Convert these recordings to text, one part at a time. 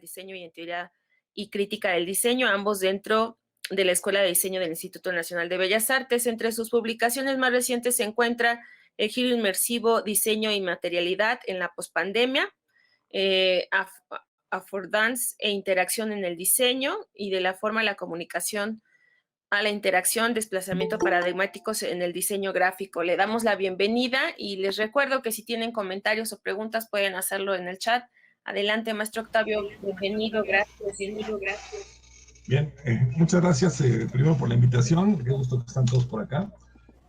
diseño y en teoría y crítica del diseño, ambos dentro de la Escuela de Diseño del Instituto Nacional de Bellas Artes. Entre sus publicaciones más recientes se encuentra El giro inmersivo, diseño y materialidad en la pospandemia, affordance e interacción en el diseño y de la forma a la comunicación a la interacción, desplazamiento paradigmáticos en el diseño gráfico. Le damos la bienvenida y les recuerdo que si tienen comentarios o preguntas pueden hacerlo en el chat. Adelante, maestro Octavio, bienvenido, gracias. Bien, muchas gracias primero por la invitación, qué gusto que están todos por acá.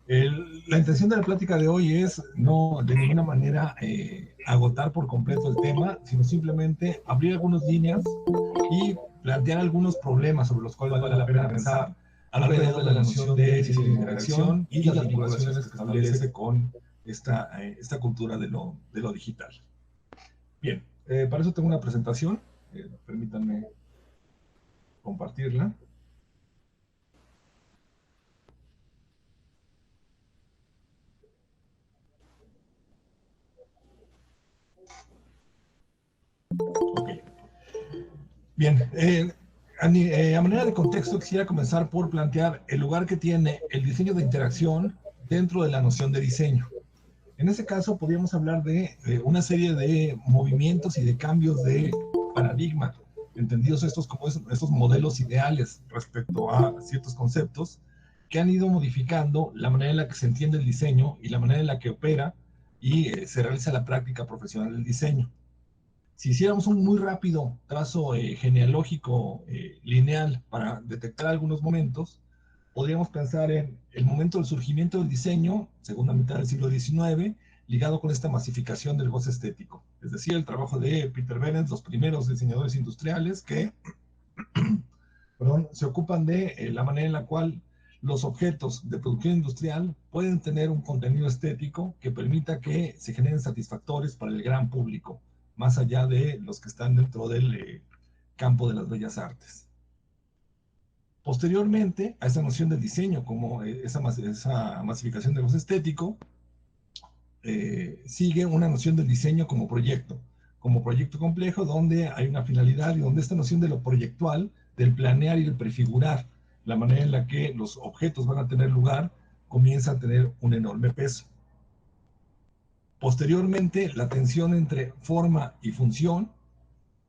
La intención de la plática de hoy es no de ninguna manera agotar por completo el tema, sino simplemente abrir algunas líneas y plantear algunos problemas sobre los cuales vale la pena pensar alrededor de la noción de diseño de interacción y las vinculaciones que establece con esta cultura de lo digital. Bien, para eso tengo una presentación, permítanme compartirla. Okay. Bien, a manera de contexto quisiera comenzar por plantear el lugar que tiene el diseño de interacción dentro de la noción de diseño. En ese caso podríamos hablar de una serie de movimientos y de cambios de paradigma, entendidos estos como estos modelos ideales respecto a ciertos conceptos que han ido modificando la manera en la que se entiende el diseño y la manera en la que opera y se realiza la práctica profesional del diseño. Si hiciéramos un muy rápido trazo genealógico lineal para detectar algunos momentos, podríamos pensar en el momento del surgimiento del diseño, segunda mitad del siglo XIX, ligado con esta masificación del goce estético. Es decir, el trabajo de Peter Bennett, los primeros diseñadores industriales que se ocupan de la manera en la cual los objetos de producción industrial pueden tener un contenido estético que permita que se generen satisfactores para el gran público, más allá de los que están dentro del campo de las bellas artes. Posteriormente a esa noción del diseño como esa masificación de goce estético, sigue una noción del diseño como proyecto complejo donde hay una finalidad y donde esta noción de lo proyectual, del planear y el prefigurar, la manera en la que los objetos van a tener lugar, comienza a tener un enorme peso. Posteriormente, la tensión entre forma y función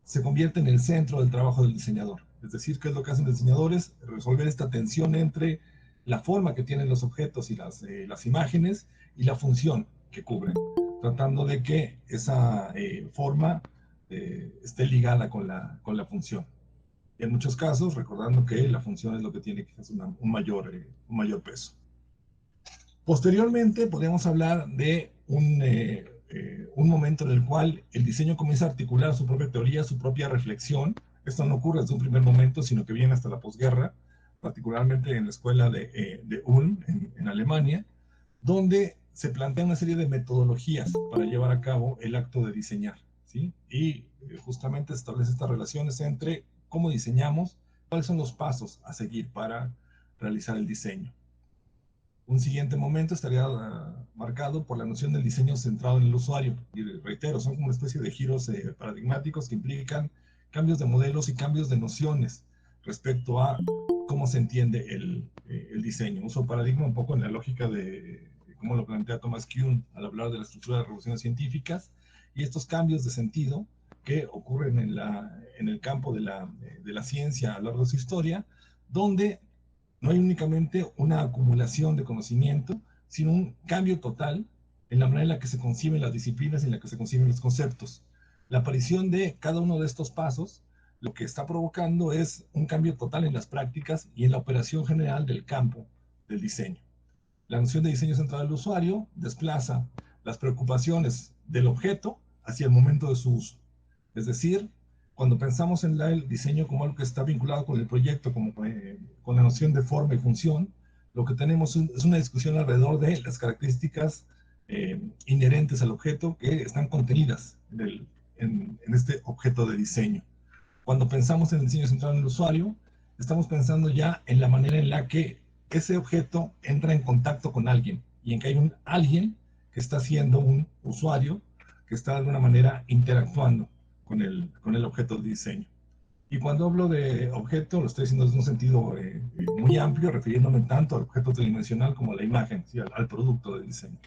se convierte en el centro del trabajo del diseñador. Es decir, ¿qué es lo que hacen los diseñadores? Resolver esta tensión entre la forma que tienen los objetos y las imágenes y la función que cubren, tratando de que esa forma esté ligada con la función. Y en muchos casos, recordando que la función es lo que tiene quizás un mayor peso. Posteriormente, podemos hablar de un momento en el cual el diseño comienza a articular su propia teoría, su propia reflexión. Esto no ocurre desde un primer momento, sino que viene hasta la posguerra, particularmente en la escuela de Ulm, en Alemania, donde se plantea una serie de metodologías para llevar a cabo el acto de diseñar, ¿sí? Y justamente establece estas relaciones entre cómo diseñamos, cuáles son los pasos a seguir para realizar el diseño. Un siguiente momento estaría marcado por la noción del diseño centrado en el usuario. Y reitero, son como una especie de giros paradigmáticos que implican cambios de modelos y cambios de nociones respecto a cómo se entiende el diseño. Uso paradigma un poco en la lógica de cómo lo plantea Thomas Kuhn al hablar de la estructura de revoluciones científicas y estos cambios de sentido que ocurren en el campo de la ciencia a lo largo de su historia, donde no hay únicamente una acumulación de conocimiento, sino un cambio total en la manera en la que se conciben las disciplinas y en la que se conciben los conceptos. La aparición de cada uno de estos pasos lo que está provocando es un cambio total en las prácticas y en la operación general del campo del diseño. La noción de diseño centrado en el usuario desplaza las preocupaciones del objeto hacia el momento de su uso. Es decir, cuando pensamos en el diseño como algo que está vinculado con el proyecto, como con la noción de forma y función, lo que tenemos es una discusión alrededor de las características inherentes al objeto que están contenidas en este objeto de diseño. Cuando pensamos en el diseño centrado en el usuario, estamos pensando ya en la manera en la que ese objeto entra en contacto con alguien y en que hay un alguien que está siendo un usuario que está de alguna manera interactuando con el objeto de diseño. Y cuando hablo de objeto, lo estoy diciendo en un sentido muy amplio, refiriéndome tanto al objeto tridimensional como a la imagen, ¿sí? Al producto de diseño.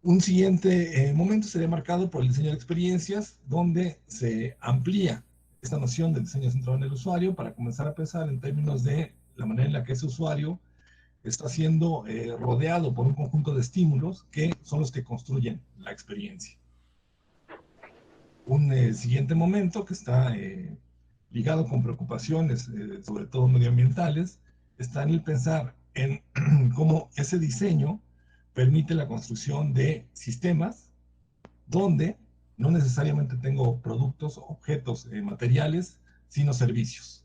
Un siguiente momento sería marcado por el diseño de experiencias, donde se amplía esta noción del diseño centrado en el usuario para comenzar a pensar en términos de la manera en la que ese usuario está siendo rodeado por un conjunto de estímulos que son los que construyen la experiencia. Un siguiente momento que está ligado con preocupaciones, sobre todo medioambientales, está en el pensar en cómo ese diseño permite la construcción de sistemas donde no necesariamente tengo productos, objetos, materiales, sino servicios.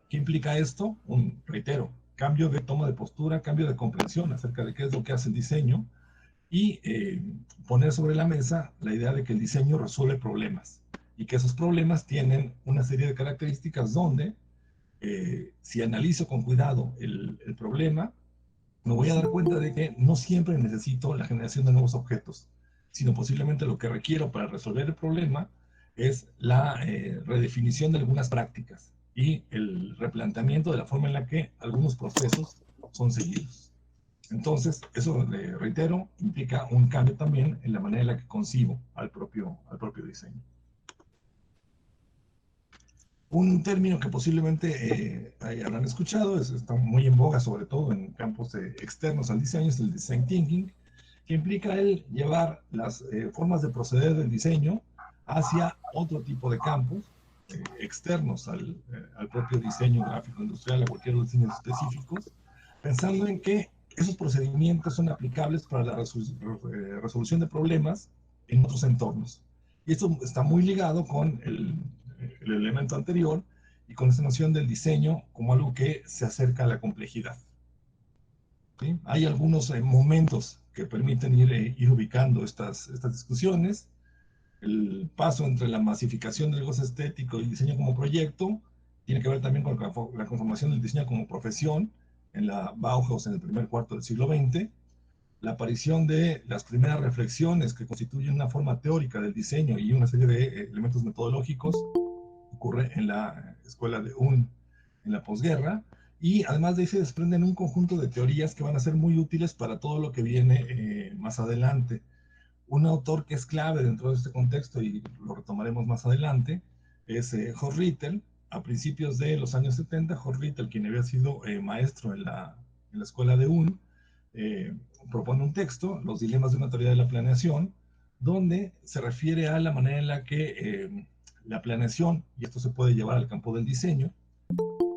¿Qué implica esto? Reitero, cambio de toma de postura, cambio de comprensión acerca de qué es lo que hace el diseño y poner sobre la mesa la idea de que el diseño resuelve problemas y que esos problemas tienen una serie de características donde si analizo con cuidado el problema, me voy a dar cuenta de que no siempre necesito la generación de nuevos objetos, sino posiblemente lo que requiero para resolver el problema es la redefinición de algunas prácticas y el replanteamiento de la forma en la que algunos procesos son seguidos. Entonces, eso, reitero, implica un cambio también en la manera en la que concibo al propio diseño. Un término que posiblemente habrán escuchado, está muy en boga, sobre todo en campos externos al diseño, es el design thinking, que implica el llevar las formas de proceder del diseño hacia otro tipo de campos externos al propio diseño gráfico industrial, a cualquier diseños específicos, pensando en que esos procedimientos son aplicables para la resolución de problemas en otros entornos. Y esto está muy ligado con el elemento anterior y con esta noción del diseño como algo que se acerca a la complejidad. ¿Sí? Hay algunos momentos que permiten ir ubicando estas discusiones. El paso entre la masificación del goce estético y diseño como proyecto tiene que ver también con la conformación del diseño como profesión en la Bauhaus en el primer cuarto del siglo XX, la aparición de las primeras reflexiones que constituyen una forma teórica del diseño y una serie de elementos metodológicos ocurre en la escuela de Ulm en la posguerra, y además de ahí se desprenden un conjunto de teorías que van a ser muy útiles para todo lo que viene más adelante. Un autor que es clave dentro de este contexto, y lo retomaremos más adelante, es Horst Rittel. A principios de los años 70, Horst Rittel, quien había sido maestro en la escuela de Ulm, propone un texto, Los dilemas de una teoría de la planeación, donde se refiere a la manera en la que la planeación, y esto se puede llevar al campo del diseño,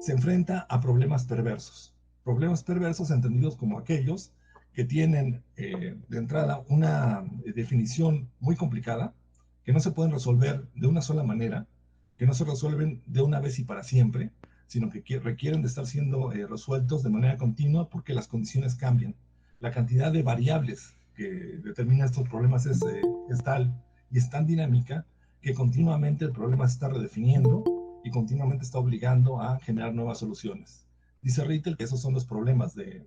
se enfrenta a problemas perversos. Problemas perversos entendidos como aquellos que tienen de entrada una definición muy complicada, que no se pueden resolver de una sola manera, que no se resuelven de una vez y para siempre, sino que requieren de estar siendo resueltos de manera continua porque las condiciones cambian. La cantidad de variables que determina estos problemas es tal y es tan dinámica que continuamente el problema se está redefiniendo y continuamente está obligando a generar nuevas soluciones. Dice Rittel que esos son los problemas de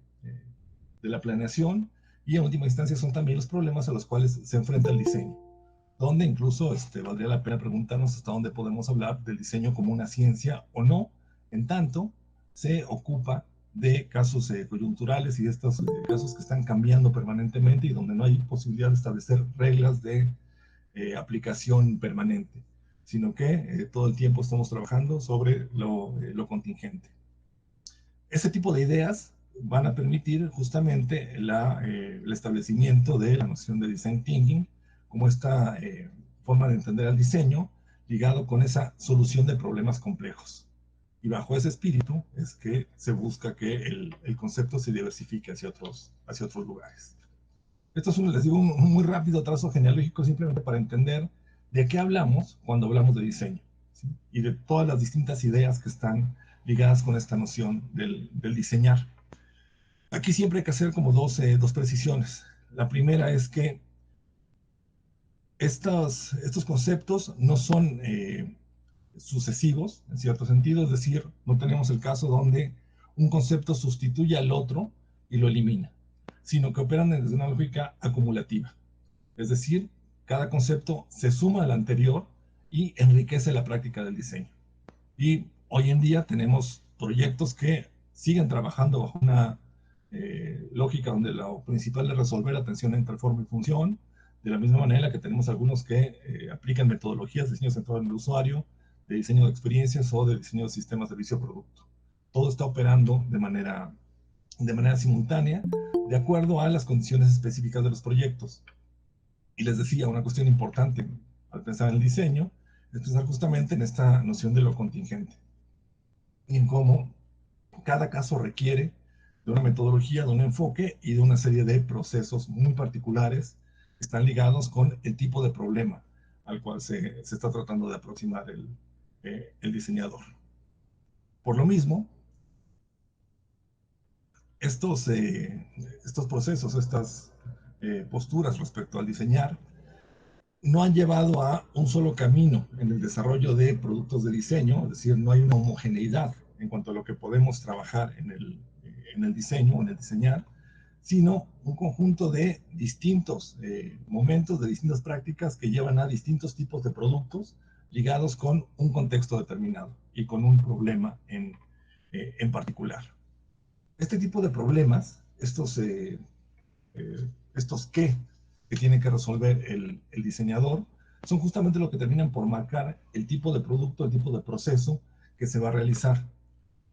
la planeación y en última instancia son también los problemas a los cuales se enfrenta el diseño, donde incluso valdría la pena preguntarnos hasta dónde podemos hablar del diseño como una ciencia o no, en tanto se ocupa de casos coyunturales y de estos casos que están cambiando permanentemente y donde no hay posibilidad de establecer reglas de aplicación permanente, sino que todo el tiempo estamos trabajando sobre lo contingente. Ese tipo de ideas van a permitir justamente el establecimiento de la noción de design thinking como esta forma de entender al diseño ligado con esa solución de problemas complejos. Y bajo ese espíritu es que se busca que el concepto se diversifique hacia otros lugares. Esto es, les digo, un muy rápido trazo genealógico simplemente para entender de qué hablamos cuando hablamos de diseño, ¿sí? Y de todas las distintas ideas que están ligadas con esta noción del diseñar. Aquí siempre hay que hacer como dos precisiones. La primera es que estos conceptos no son sucesivos, en cierto sentido, es decir, no tenemos el caso donde un concepto sustituye al otro y lo elimina, sino que operan desde una lógica acumulativa. Es decir, cada concepto se suma al anterior y enriquece la práctica del diseño. Y hoy en día tenemos proyectos que siguen trabajando bajo una lógica donde lo principal es resolver atención entre forma y función, de la misma manera que tenemos algunos que aplican metodologías de diseño centrado en el usuario, de diseño de experiencias o de diseño de sistemas de servicio-producto. Todo está operando de manera simultánea, de acuerdo a las condiciones específicas de los proyectos. Y les decía, una cuestión importante al pensar en el diseño es pensar justamente en esta noción de lo contingente y en cómo cada caso requiere de una metodología, de un enfoque y de una serie de procesos muy particulares que están ligados con el tipo de problema al cual se está tratando de aproximar el diseñador. Por lo mismo, estos procesos, estas posturas respecto al diseñar, no han llevado a un solo camino en el desarrollo de productos de diseño, es decir, no hay una homogeneidad en cuanto a lo que podemos trabajar en el diseño, en el diseñar, sino un conjunto de distintos momentos, de distintas prácticas que llevan a distintos tipos de productos ligados con un contexto determinado y con un problema en particular. Este tipo de problemas, estos qué que tiene que resolver el diseñador, son justamente lo que terminan por marcar el tipo de producto, el tipo de proceso que se va a realizar.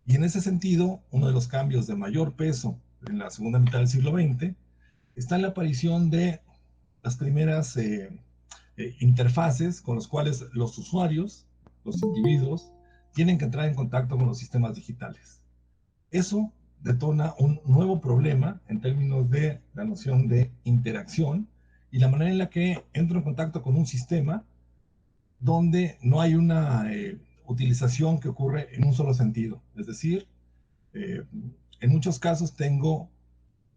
Y en ese sentido, uno de los cambios de mayor peso en la segunda mitad del siglo XX está en la aparición de las primeras interfaces con los cuales los usuarios, los individuos, tienen que entrar en contacto con los sistemas digitales. Eso detona un nuevo problema en términos de la noción de interacción y la manera en la que entro en contacto con un sistema donde no hay una utilización que ocurre en un solo sentido. Es decir, en muchos casos tengo,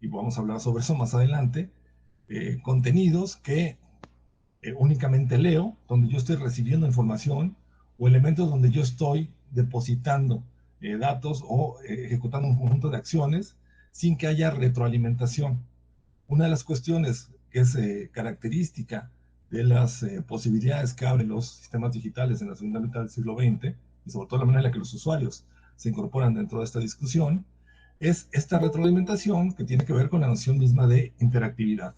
y vamos a hablar sobre eso más adelante, contenidos que únicamente leo, donde yo estoy recibiendo información, o elementos donde yo estoy depositando datos o ejecutando un conjunto de acciones sin que haya retroalimentación. Una de las cuestiones que es característica de las posibilidades que abren los sistemas digitales en la segunda mitad del siglo XX, y sobre todo la manera en la que los usuarios se incorporan dentro de esta discusión, es esta retroalimentación que tiene que ver con la noción misma de interactividad.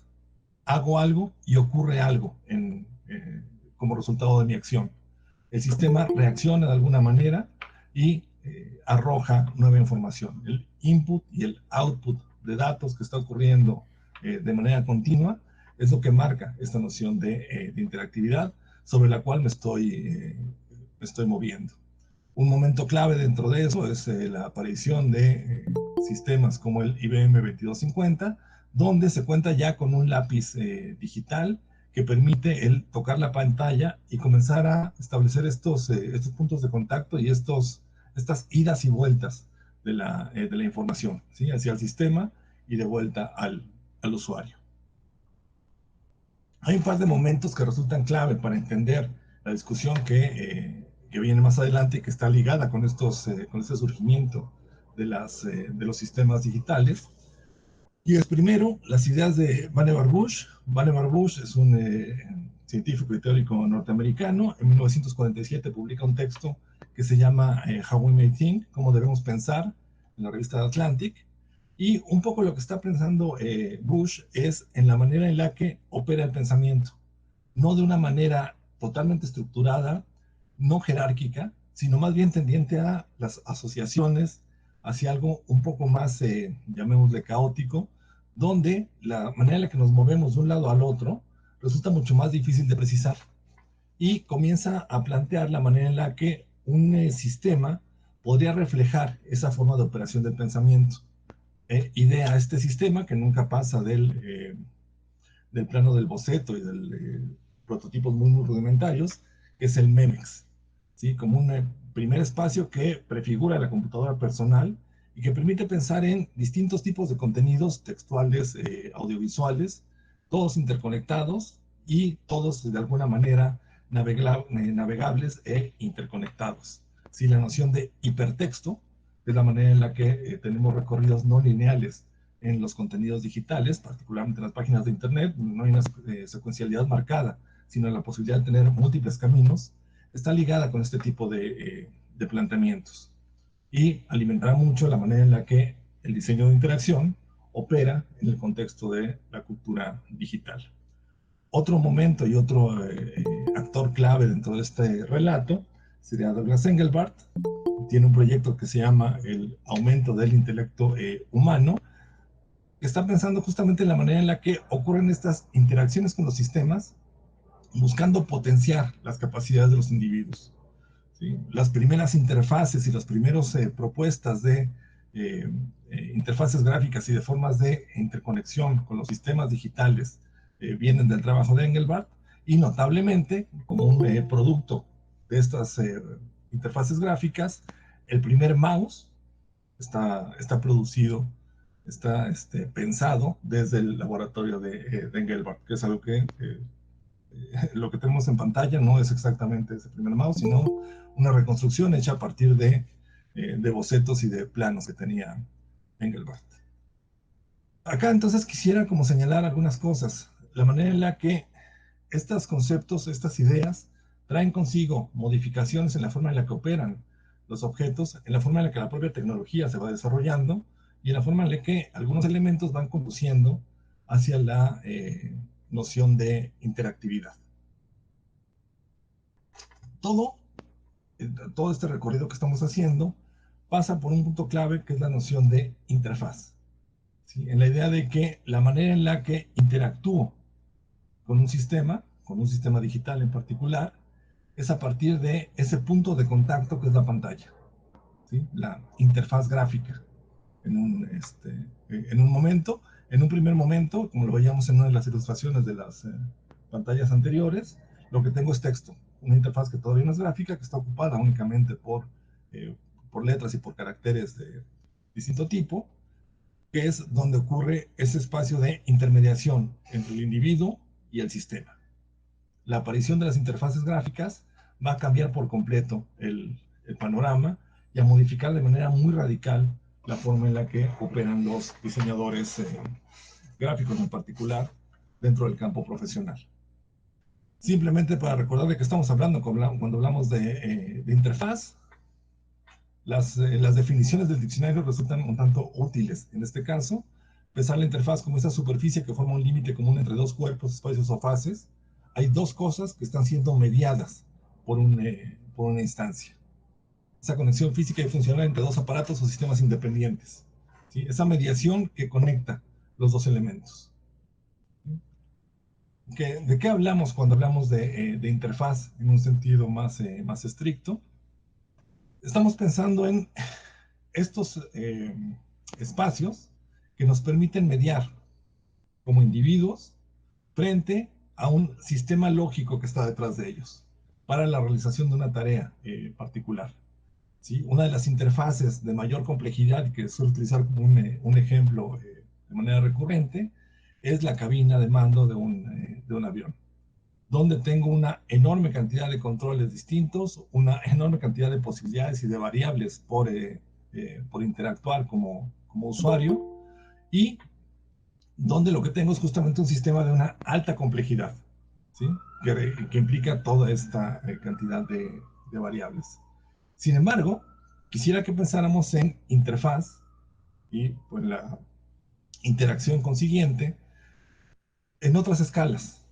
Hago algo y ocurre algo como resultado de mi acción. El sistema reacciona de alguna manera y arroja nueva información. El input y el output de datos que está ocurriendo de manera continua es lo que marca esta noción de interactividad sobre la cual me estoy moviendo. Un momento clave dentro de eso es la aparición de sistemas como el IBM 2250, donde se cuenta ya con un lápiz digital que permite el tocar la pantalla y comenzar a establecer estos puntos de contacto y estas idas y vueltas de la información, ¿sí? Hacia el sistema y de vuelta al usuario. Hay un par de momentos que resultan clave para entender la discusión que viene más adelante y que está ligada con este surgimiento de los sistemas digitales. Y es primero las ideas de Vannevar Bush. Vannevar Bush es un científico y teórico norteamericano. En 1947 publica un texto que se llama How We May Think, cómo debemos pensar, en la revista Atlantic. Y un poco lo que está pensando Bush es en la manera en la que opera el pensamiento. No de una manera totalmente estructurada, no jerárquica, sino más bien tendiente a las asociaciones, hacia algo un poco más, llamémosle caótico, donde la manera en la que nos movemos de un lado al otro resulta mucho más difícil de precisar. Y comienza a plantear la manera en la que un sistema podría reflejar esa forma de operación del pensamiento. Idea este sistema que nunca pasa del plano del boceto y del prototipos muy, muy rudimentarios, que es el MEMEX, ¿sí? Como un primer espacio que prefigura la computadora personal y que permite pensar en distintos tipos de contenidos textuales, audiovisuales, todos interconectados y todos de alguna manera navegables e interconectados. ¿Sí? La noción de hipertexto es la manera en la que tenemos recorridos no lineales en los contenidos digitales, particularmente en las páginas de Internet. No hay una secuencialidad marcada, sino la posibilidad de tener múltiples caminos. Está ligada con este tipo de de planteamientos y alimentará mucho la manera en la que el diseño de interacción opera en el contexto de la cultura digital. Otro momento y otro actor clave dentro de este relato sería Douglas Engelbart. Tiene un proyecto que se llama el aumento del intelecto humano, que está pensando justamente en la manera en la que ocurren estas interacciones con los sistemas, buscando potenciar las capacidades de los individuos. ¿Sí? Las primeras interfaces y las primeras propuestas de interfaces gráficas y de formas de interconexión con los sistemas digitales vienen del trabajo de Engelbart, y notablemente, como un producto de estas interfaces gráficas, el primer mouse está producido, está pensado desde el laboratorio de Engelbart, que es algo que lo que tenemos en pantalla no es exactamente ese primer mouse, sino una reconstrucción hecha a partir de bocetos y de planos que tenía Engelbart. Acá entonces quisiera como señalar algunas cosas. La manera en la que estos conceptos, estas ideas, traen consigo modificaciones en la forma en la que operan los objetos, en la forma en la que la propia tecnología se va desarrollando y en la forma en la que algunos elementos van conduciendo hacia la noción de interactividad. Todo este recorrido que estamos haciendo pasa por un punto clave que es la noción de interfaz. ¿Sí? En la idea de que la manera en la que interactúo con un sistema digital en particular, es a partir de ese punto de contacto que es la pantalla. ¿Sí? La interfaz gráfica. En un primer momento, como lo veíamos en una de las ilustraciones de las pantallas anteriores, lo que tengo es texto, una interfaz que todavía no es gráfica, que está ocupada únicamente por letras y por caracteres de distinto tipo, que es donde ocurre ese espacio de intermediación entre el individuo y el sistema. La aparición de las interfaces gráficas va a cambiar por completo el panorama y a modificar de manera muy radical la forma en la que operan los diseñadores gráficos en particular dentro del campo profesional. Simplemente para recordar de qué estamos hablando cuando hablamos de interfaz, las definiciones del diccionario resultan un tanto útiles. En este caso, pensar la interfaz como esta superficie que forma un límite común entre dos cuerpos, espacios o fases. Hay dos cosas que están siendo mediadas por una instancia. Esa conexión física y funcional entre dos aparatos o sistemas independientes. ¿Sí? Esa mediación que conecta los dos elementos. ¿De qué hablamos cuando hablamos de interfaz en un sentido más estricto? Estamos pensando en estos espacios que nos permiten mediar como individuos frente a un sistema lógico que está detrás de ellos para la realización de una tarea particular. ¿Sí? Una de las interfaces de mayor complejidad y que suelo utilizar como un ejemplo de manera recurrente es la cabina de mando de un avión, donde tengo una enorme cantidad de controles distintos, una enorme cantidad de posibilidades y de variables por interactuar como usuario, y donde lo que tengo es justamente un sistema de una alta complejidad, ¿sí? que implica toda esta cantidad de variables. Sin embargo, quisiera que pensáramos en interfaz y pues la interacción consiguiente en otras escalas,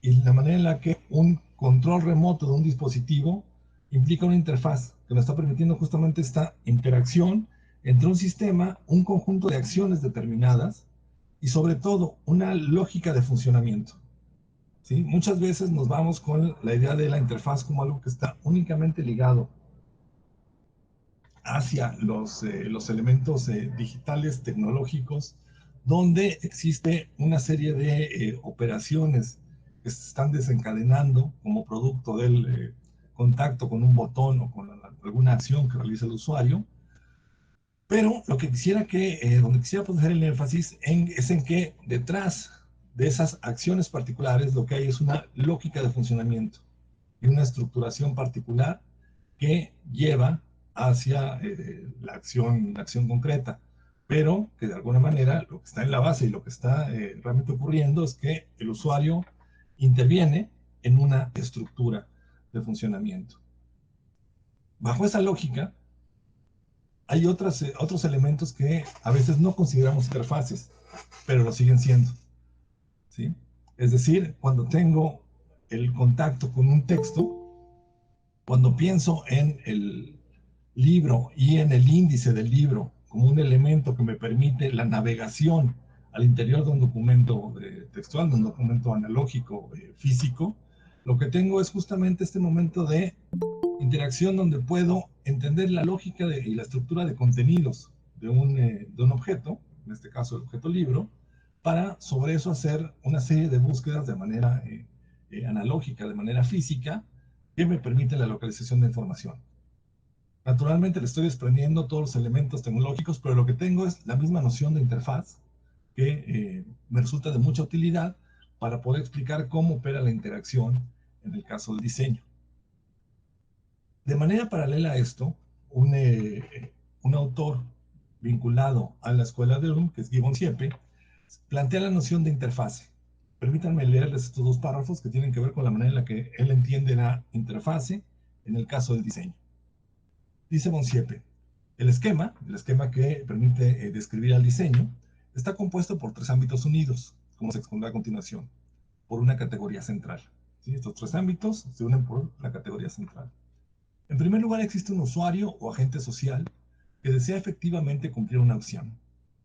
y la manera en la que un control remoto de un dispositivo implica una interfaz que nos está permitiendo justamente esta interacción entre un sistema, un conjunto de acciones determinadas y sobre todo una lógica de funcionamiento. ¿Sí? Muchas veces nos vamos con la idea de la interfaz como algo que está únicamente ligado hacia los elementos digitales, tecnológicos, donde existe una serie de operaciones que se están desencadenando como producto del contacto con un botón o con alguna acción que realiza el usuario. Pero lo que quisiera donde quisiera poner el énfasis es en que detrás de esas acciones particulares lo que hay es una lógica de funcionamiento y una estructuración particular que lleva hacia la acción concreta, pero que de alguna manera lo que está en la base y lo que está realmente ocurriendo es que el usuario interviene en una estructura de funcionamiento. Bajo esa lógica, hay otros elementos que a veces no consideramos interfaces, pero lo siguen siendo, ¿sí? Es decir, cuando tengo el contacto con un texto, cuando pienso en el libro y en el índice del libro como un elemento que me permite la navegación al interior de un documento textual, de un documento analógico, físico, lo que tengo es justamente este momento de interacción donde puedo entender la lógica y la estructura de contenidos de un objeto, en este caso el objeto libro, para sobre eso hacer una serie de búsquedas de manera analógica, de manera física, que me permite la localización de información. Naturalmente le estoy desprendiendo todos los elementos tecnológicos, pero lo que tengo es la misma noción de interfaz que me resulta de mucha utilidad para poder explicar cómo opera la interacción en el caso del diseño. De manera paralela a esto, un autor vinculado a la escuela de Ulm, que es Gibbon Siepe, plantea la noción de interfase. Permítanme leerles estos dos párrafos que tienen que ver con la manera en la que él entiende la interfase en el caso del diseño. Dice Bonsiepe, el esquema que permite describir al diseño, está compuesto por tres ámbitos unidos, como se expondrá a continuación, por una categoría central. ¿Sí? Estos tres ámbitos se unen por la categoría central. En primer lugar, existe un usuario o agente social que desea efectivamente cumplir una acción.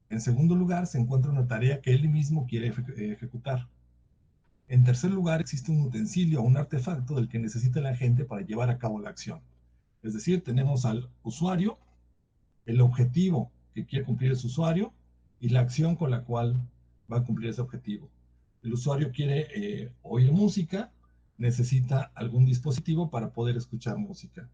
En segundo lugar, se encuentra una tarea que él mismo quiere ejecutar. En tercer lugar, existe un utensilio o un artefacto del que necesita la gente para llevar a cabo la acción. Es decir, tenemos al usuario, el objetivo que quiere cumplir ese usuario y la acción con la cual va a cumplir ese objetivo. El usuario quiere oír música, necesita algún dispositivo para poder escuchar música.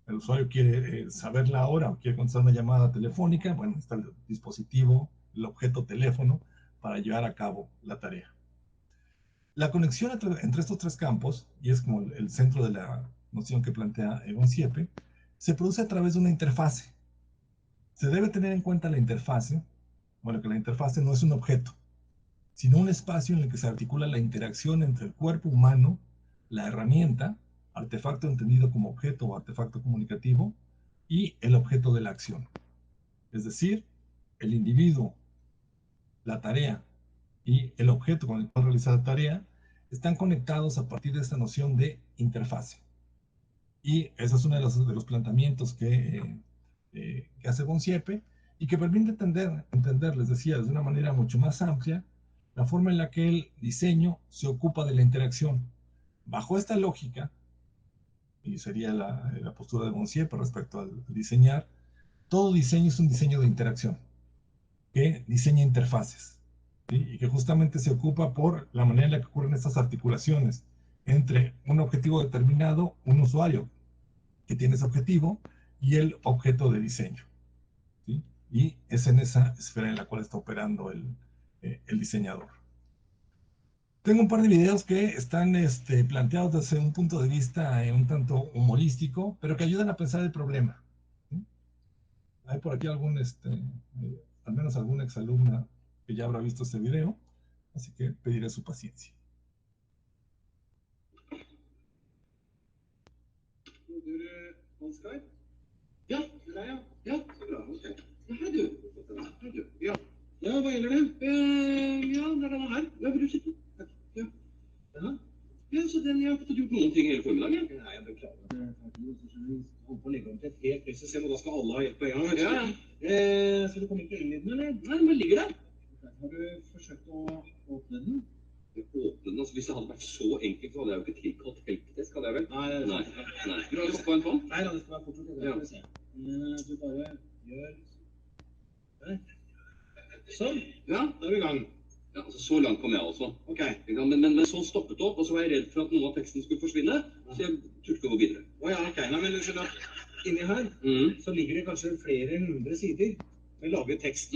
El usuario quiere saber la hora o quiere contestar una llamada telefónica, bueno, está el dispositivo, el objeto teléfono para llevar a cabo la tarea. La conexión entre estos tres campos, y es como el centro de la noción que plantea Egon Siepe, se produce a través de una interfase. Se debe tener en cuenta la interfase, bueno, que la interfase no es un objeto, sino un espacio en el que se articula la interacción entre el cuerpo humano, la herramienta, artefacto entendido como objeto o artefacto comunicativo, y el objeto de la acción. Es decir, el individuo, la tarea y el objeto con el cual realiza la tarea están conectados a partir de esta noción de interfase. Y ese es uno de los planteamientos que hace Bonsiepe y que permite entender, les decía, de una manera mucho más amplia, la forma en la que el diseño se ocupa de la interacción. Bajo esta lógica, y sería la postura de Bonsiepe respecto al diseñar, todo diseño es un diseño de interacción, que diseña interfaces, ¿sí? Y que justamente se ocupa por la manera en la que ocurren estas articulaciones entre un objetivo determinado, un usuario que tiene ese objetivo, y el objeto de diseño. ¿Sí? Y es en esa esfera en la cual está operando el diseñador. Tengo un par de videos que están planteados desde un punto de vista un tanto humorístico, pero que ayudan a pensar el problema. ¿Sí? Hay por aquí algún, al menos alguna exalumna que ya habrá visto este video, así que pediré su paciencia. Oskar? Ja, det er jeg. Ja, så bra. Ok. Ja, hei du. Hei du. Ja. Ja, hva gjelder det? Ja, det er denne her. Ja, vil du sitte? Takk. Ja. Ja. Ja, så den, jeg har fått gjort noen ting hele formiddagen. Nei, jeg beklager. Det er holdt på å legge om til et helt nytt system, og da skal alle ha hjelp på en gang. Ja. Så du kommer ikke inn i den, eller? Nei, den bare ligger der. Har du forsøkt å åpne den? Åpne den, altså hvis det hadde vært så enkelt, så hadde jeg jo ikke tilkalt helpdesk, hadde jeg vel? Nei. Vil du ha lyst på en sånn? Nei, det skal være fortsatt. Det skal vi se. Du bare gjør der. Sånn. Ja, da er vi i gang. Ja, altså så langt kom jeg også. Ok. Men sånn stoppet opp, og så var jeg redd for at noe av teksten skulle forsvinne, så jeg turte ikke å gå videre. Åja, ok. Nei, men du skjønner at inni her, så ligger det kanskje flere 100 sider med laget tekst.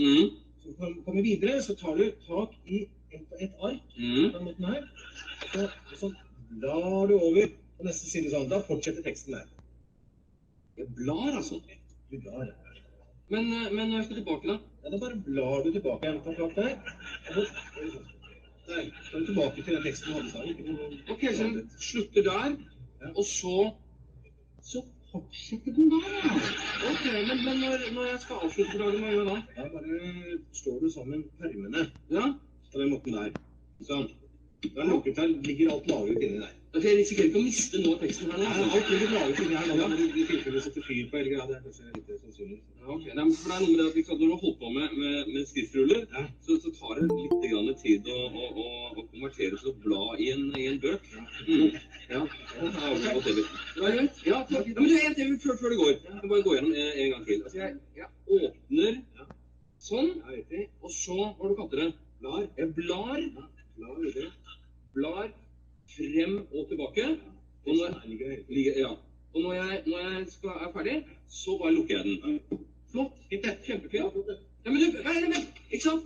Så for å komme videre, så tar du tak i et ark, på den måten her, så blar du over på neste side sånn, da fortsetter teksten der. Jeg blar altså. Du blar. Men når jeg skal tilbake da? Ja, da bare blar du tilbake igjen på klart der. Der, så er du tilbake til den teksten du hadde sammen. Ok, så den slutter der, og så Fortsette den der, ja. Ok, men når jeg skal avslutte forlaget, hva gjør jeg da? Ja, bare slår du sammen permene. Ja? På den måten der. Sånn. Da er lukket her, ligger alt lagret inni der. Altså, jeg risikerer ikke å miste noe av teksten her nå. Nei, alt ligger lagret inni her nå. Ja, men i tilfelle setter fyr på hele greia, det er kanskje litt sannsynlig. Ja, ok. Nei, men for det er noe med det at når du har holdt på med skriftruller, ja, så tar det litt grann tid å konvertere til å bla i en bøk. Ja. Ja, greit. Ja, men du, en til før det går. Jeg må bare gå gjennom en gang til. Altså, jeg åpner sånn, og så, hva du kaller det? Blar. Jeg blar. Ja, blar frem og tilbake. Og når jeg er ferdig, så bare lukker jeg den. Flott. Kjempefint. Ja, men du, vent, ikke sant?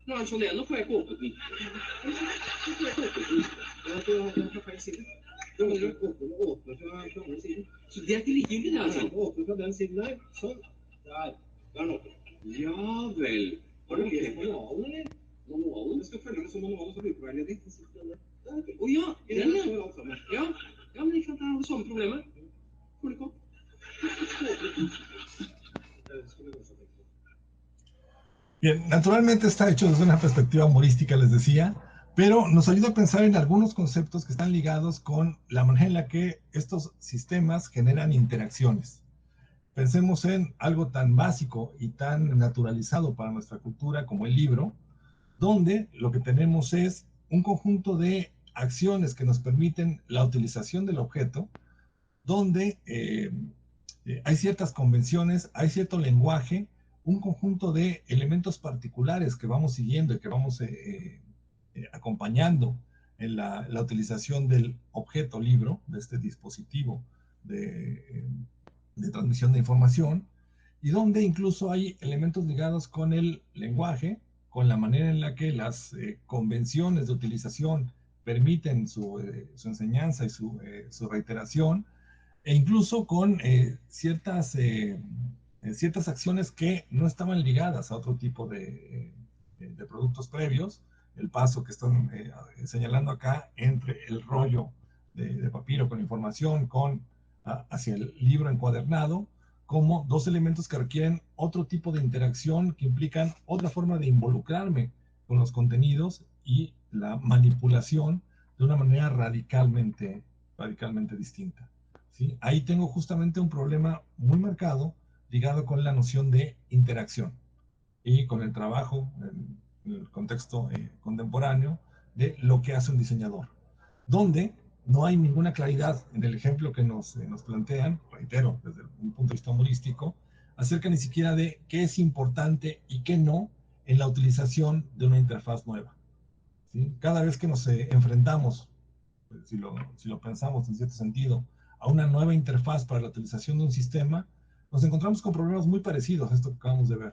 Nå er den sånn igjen, nå får jeg ikke åpnet den. Det er fra feil side. Du må åpne fra andre siden. Så det er ikke likegyldig, det, altså? Åpne fra den siden der. Sånn. Der. Der er den åpnet. Ja vel. Har du lest manualen, eller? Manualen? Det skal følge med som manualen som brukerveiledning. Ja, den ja. Ja, men ikke sant, det er det samme problemet. Får det ikke opp. Bien, naturalmente está hecho desde una perspectiva humorística, les decía, pero nos ayuda a pensar en algunos conceptos que están ligados con la manera en la que estos sistemas generan interacciones. Pensemos en algo tan básico y tan naturalizado para nuestra cultura como el libro, donde lo que tenemos es un conjunto de acciones que nos permiten la utilización del objeto, donde hay ciertas convenciones, hay cierto lenguaje, un conjunto de elementos particulares que vamos siguiendo y que vamos acompañando en la utilización del objeto libro, de este dispositivo de transmisión de información, y donde incluso hay elementos ligados con el lenguaje, con la manera en la que las convenciones de utilización permiten su enseñanza y su reiteración, e incluso con ciertas acciones que no estaban ligadas a otro tipo de productos previos. El paso que están señalando acá entre el rollo de papiro con información hacia el libro encuadernado, como dos elementos que requieren otro tipo de interacción, que implican otra forma de involucrarme con los contenidos y la manipulación de una manera radicalmente distinta. ¿Sí? Ahí tengo justamente un problema muy marcado ligado con la noción de interacción y con el trabajo en el contexto contemporáneo de lo que hace un diseñador, donde no hay ninguna claridad en el ejemplo que nos plantean, reitero, desde un punto de vista humorístico, acerca ni siquiera de qué es importante y qué no en la utilización de una interfaz nueva. ¿Sí? Cada vez que nos enfrentamos, pues, si lo pensamos en cierto sentido, a una nueva interfaz para la utilización de un sistema, nos encontramos con problemas muy parecidos a esto que acabamos de ver,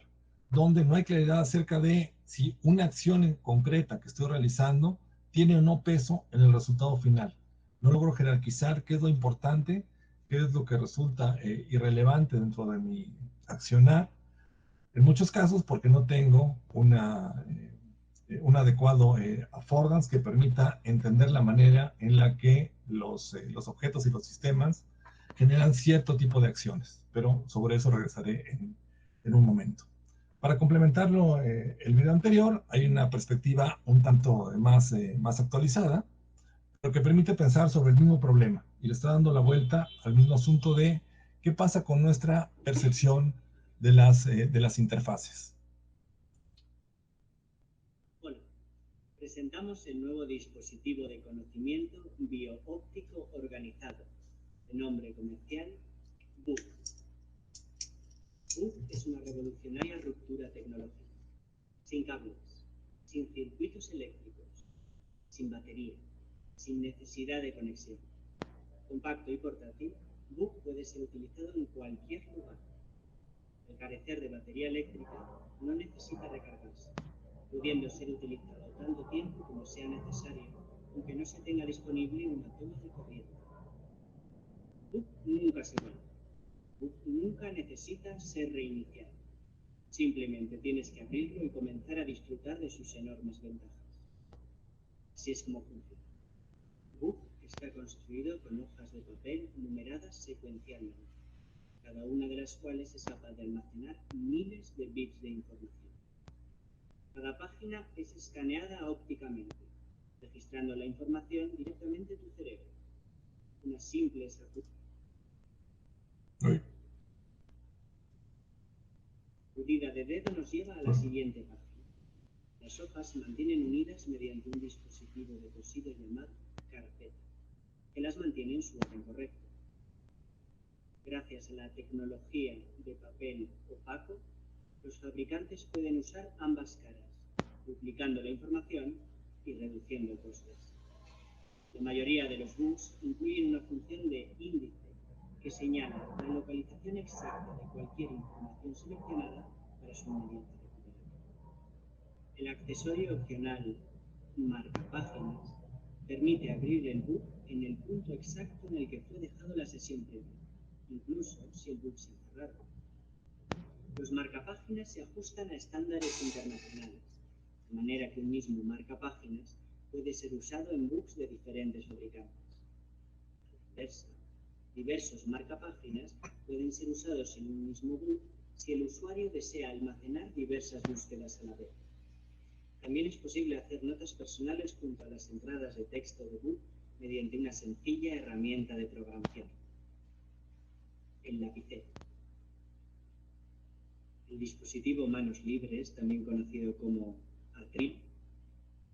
donde no hay claridad acerca de si una acción concreta que estoy realizando tiene o no peso en el resultado final. No logro jerarquizar qué es lo importante, qué es lo que resulta irrelevante dentro de mi accionar, en muchos casos porque no tengo un adecuado affordance que permita entender la manera en la que los objetos y los sistemas generan cierto tipo de acciones, pero sobre eso regresaré en un momento. Para complementarlo, el video anterior, hay una perspectiva un tanto más actualizada, lo que permite pensar sobre el mismo problema y le está dando la vuelta al mismo asunto de qué pasa con nuestra percepción de las interfaces. Hola, presentamos el nuevo dispositivo de conocimiento bioóptico organizado, de nombre comercial BUC. BUC es una revolucionaria ruptura tecnológica, sin cables, sin circuitos eléctricos, sin batería, sin necesidad de conexión. Compacto y portátil, BUC puede ser utilizado en cualquier lugar. Al carecer de batería eléctrica, no necesita recargarse, pudiendo ser utilizado tanto tiempo como sea necesario, aunque no se tenga disponible una toma de corriente. BUC nunca se va. BUC nunca necesita ser reiniciado. Simplemente tienes que abrirlo y comenzar a disfrutar de sus enormes ventajas. Así es como funciona. BUC está construido con hojas de papel numeradas secuencialmente, cada una de las cuales es capaz de almacenar miles de bits de información. Cada página es escaneada ópticamente, registrando la información directamente en tu cerebro. Una simple sacudida de dedo nos lleva a la siguiente página. Las hojas se mantienen unidas mediante un dispositivo de cosido llamado carpeta, que las mantiene en su orden correcto. Gracias a la tecnología de papel opaco, los fabricantes pueden usar ambas caras, duplicando la información y reduciendo costes. La mayoría de los books incluyen una función de índice que señala la localización exacta de cualquier información seleccionada para su inmediata recuperación. El accesorio opcional marcapáginas permite abrir el book en el punto exacto en el que fue dejado la sesión previa, incluso si el book se ha cerrado. Los marcapáginas se ajustan a estándares internacionales, de manera que un mismo marcapáginas puede ser usado en books de diferentes fabricantes. A la inversa, diversos marcapáginas pueden ser usados en un mismo book si el usuario desea almacenar diversas búsquedas a la vez. También es posible hacer notas personales junto a las entradas de texto de book mediante una sencilla herramienta de programación: el lapicero. El dispositivo manos libres, también conocido como Atril,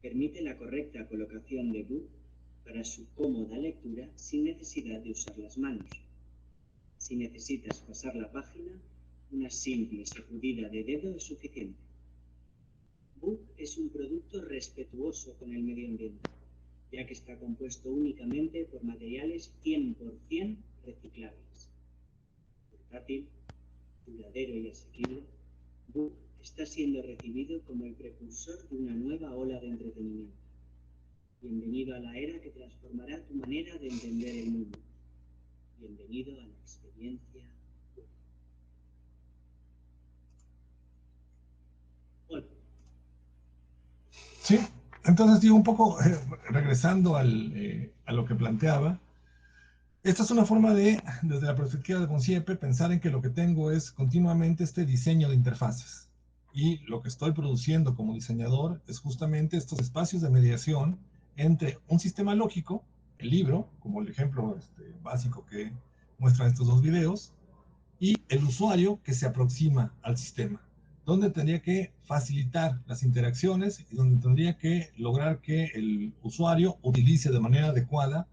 permite la correcta colocación de book para su cómoda lectura sin necesidad de usar las manos. Si necesitas pasar la página, una simple sacudida de dedo es suficiente. Book es un producto respetuoso con el medio ambiente, ya que está compuesto únicamente por materiales 100% reciclables. Portátil, duradero y asequible, Book está siendo recibido como el precursor de una nueva ola de entretenimiento. Bienvenido a la era que transformará tu manera de entender el mundo. Bienvenido a la experiencia Book. Hola. Sí, entonces digo un poco, regresando a lo que planteaba, esta es una forma de, desde la perspectiva de Conciep, pensar en que lo que tengo es continuamente este diseño de interfaces. Y lo que estoy produciendo como diseñador es justamente estos espacios de mediación entre un sistema lógico, el libro, como el ejemplo básico que muestran estos dos videos, y el usuario que se aproxima al sistema, donde tendría que facilitar las interacciones y donde tendría que lograr que el usuario utilice de manera adecuada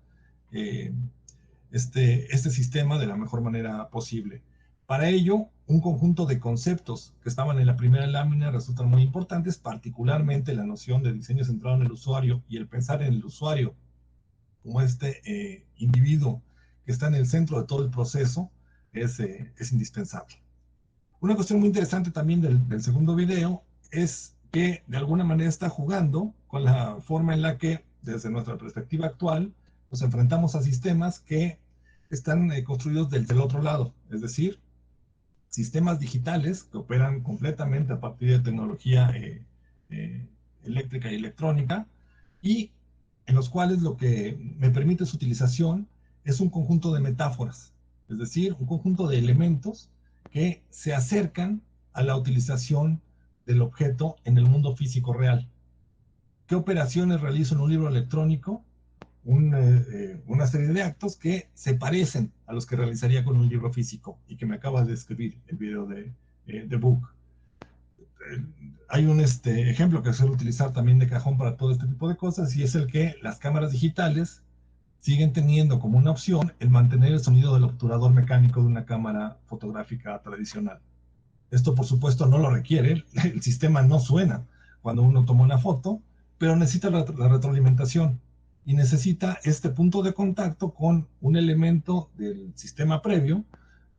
este sistema de la mejor manera posible. Para ello, un conjunto de conceptos que estaban en la primera lámina resultan muy importantes, particularmente la noción de diseño centrado en el usuario y el pensar en el usuario como individuo que está en el centro de todo el proceso es indispensable. Una cuestión muy interesante también del segundo video es que de alguna manera está jugando con la forma en la que, desde nuestra perspectiva actual, nos enfrentamos a sistemas que están construidos del otro lado, es decir, sistemas digitales que operan completamente a partir de tecnología eléctrica y electrónica, y en los cuales lo que me permite su utilización es un conjunto de metáforas, es decir, un conjunto de elementos que se acercan a la utilización del objeto en el mundo físico real. ¿Qué operaciones realizo en un libro electrónico? Una serie de actos que se parecen a los que realizaría con un libro físico y que me acaba de describir el video de Book. Hay un ejemplo que suelo utilizar también de cajón para todo este tipo de cosas, y es el que las cámaras digitales siguen teniendo como una opción el mantener el sonido del obturador mecánico de una cámara fotográfica tradicional. Esto, por supuesto, no lo requiere, el sistema no suena cuando uno toma una foto, pero necesita la retroalimentación y necesita este punto de contacto con un elemento del sistema previo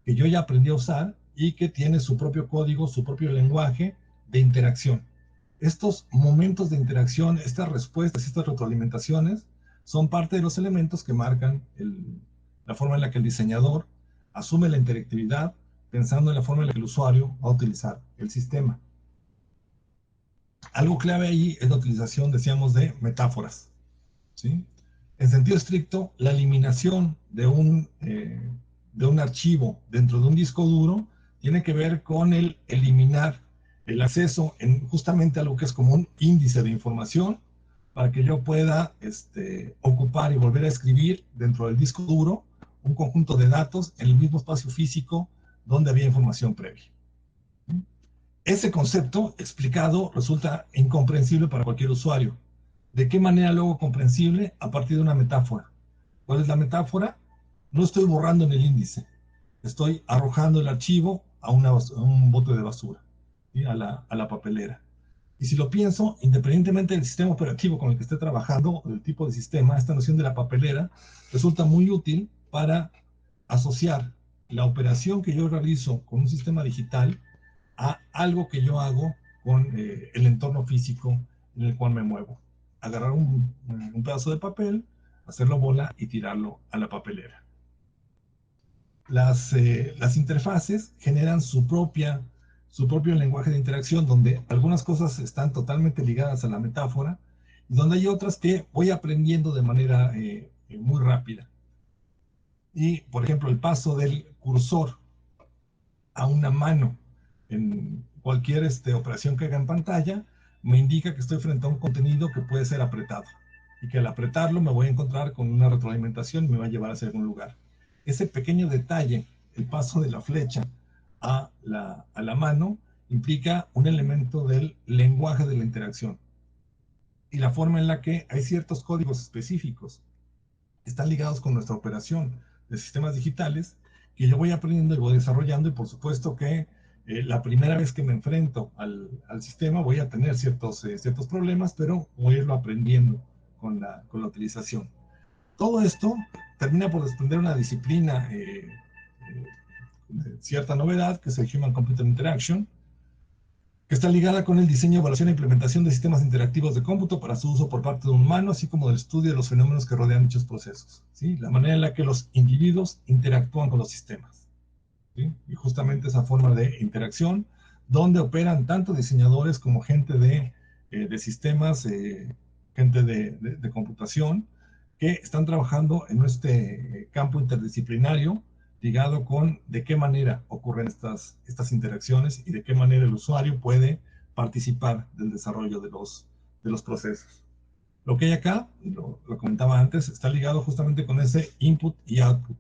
que yo ya aprendí a usar y que tiene su propio código, su propio lenguaje de interacción. Estos momentos de interacción, estas respuestas, estas retroalimentaciones son parte de los elementos que marcan la forma en la que el diseñador asume la interactividad, pensando en la forma en la que el usuario va a utilizar el sistema. Algo clave ahí es la utilización, decíamos, de metáforas, ¿sí? En sentido estricto, la eliminación de un archivo dentro de un disco duro tiene que ver con el eliminar el acceso justamente a lo que es como un índice de información para que yo pueda ocupar y volver a escribir dentro del disco duro un conjunto de datos en el mismo espacio físico donde había información previa. Ese concepto explicado resulta incomprensible para cualquier usuario. ¿De qué manera lo hago comprensible? A partir de una metáfora. ¿Cuál es la metáfora? No estoy borrando en el índice, estoy arrojando el archivo a un bote de basura, ¿sí? a la papelera. Y si lo pienso, independientemente del sistema operativo con el que esté trabajando, o del tipo de sistema, esta noción de la papelera resulta muy útil para asociar la operación que yo realizo con un sistema digital a algo que yo hago con el entorno físico en el cual me muevo. Agarrar un pedazo de papel, hacerlo bola y tirarlo a la papelera. Las interfaces generan su propio lenguaje de interacción, donde algunas cosas están totalmente ligadas a la metáfora, y donde hay otras que voy aprendiendo de manera muy rápida. Y, por ejemplo, el paso del cursor a una mano en cualquier operación que haga en pantalla, me indica que estoy frente a un contenido que puede ser apretado, y que al apretarlo me voy a encontrar con una retroalimentación y me va a llevar hacia algún lugar. Ese pequeño detalle, el paso de la flecha a la mano, implica un elemento del lenguaje de la interacción. Y la forma en la que hay ciertos códigos específicos que están ligados con nuestra operación de sistemas digitales, que yo voy aprendiendo y voy desarrollando, y por supuesto que la primera vez que me enfrento al sistema voy a tener ciertos problemas, pero voy a irlo aprendiendo con la utilización. Todo esto termina por desprender una disciplina de cierta novedad, que es el Human Computer Interaction, que está ligada con el diseño, evaluación e implementación de sistemas interactivos de cómputo para su uso por parte de un humano, así como del estudio de los fenómenos que rodean dichos procesos, ¿sí? La manera en la que los individuos interactúan con los sistemas, ¿sí? Y justamente esa forma de interacción, donde operan tanto diseñadores como gente de sistemas, gente de computación, que están trabajando en este campo interdisciplinario, ligado con de qué manera ocurren estas interacciones y de qué manera el usuario puede participar del desarrollo de los procesos. Lo que hay acá, lo comentaba antes, está ligado justamente con ese input y output,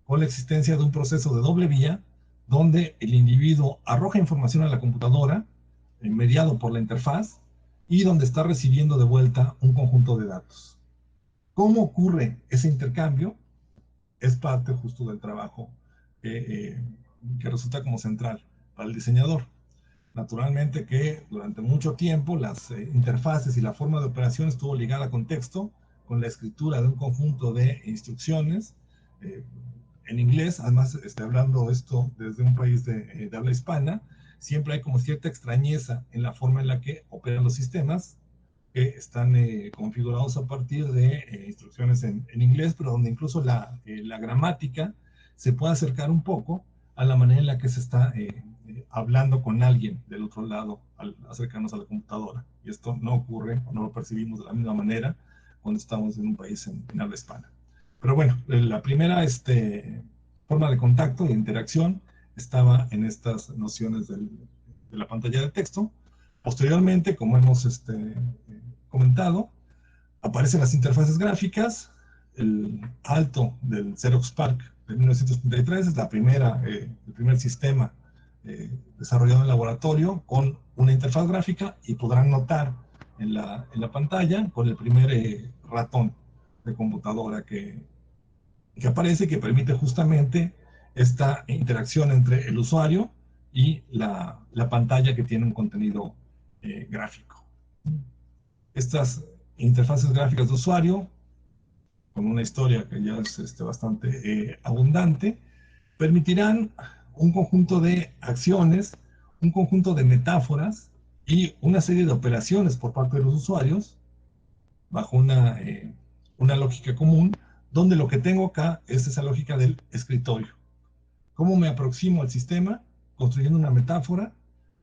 con la existencia de un proceso de doble vía, donde el individuo arroja información a la computadora, mediado por la interfaz, y donde está recibiendo de vuelta un conjunto de datos. ¿Cómo ocurre ese intercambio? Es parte justo del trabajo que resulta como central para el diseñador. Naturalmente que durante mucho tiempo las interfaces y la forma de operación estuvo ligada a contexto, con la escritura de un conjunto de instrucciones en inglés. Además, estoy hablando esto desde un país de habla hispana, siempre hay como cierta extrañeza en la forma en la que operan los sistemas, que están configurados a partir de instrucciones en inglés, pero donde incluso la gramática se puede acercar un poco a la manera en la que se está hablando con alguien del otro lado al acercarnos a la computadora. Y esto no ocurre, o no lo percibimos de la misma manera cuando estamos en un país en habla hispana. Pero bueno, la primera forma de contacto, de interacción, estaba en estas nociones de la pantalla de texto. Posteriormente, como hemos comentado, aparecen las interfaces gráficas. El Alto del Xerox PARC de 1933 es el primer sistema desarrollado en laboratorio con una interfaz gráfica, y podrán notar en la pantalla con el primer ratón de computadora que aparece, que permite justamente esta interacción entre el usuario y la pantalla que tiene un contenido gráfico. Estas interfaces gráficas de usuario, con una historia que ya es bastante abundante, permitirán un conjunto de acciones, un conjunto de metáforas y una serie de operaciones por parte de los usuarios bajo una lógica común, donde lo que tengo acá es esa lógica del escritorio. ¿Cómo me aproximo al sistema? Construyendo una metáfora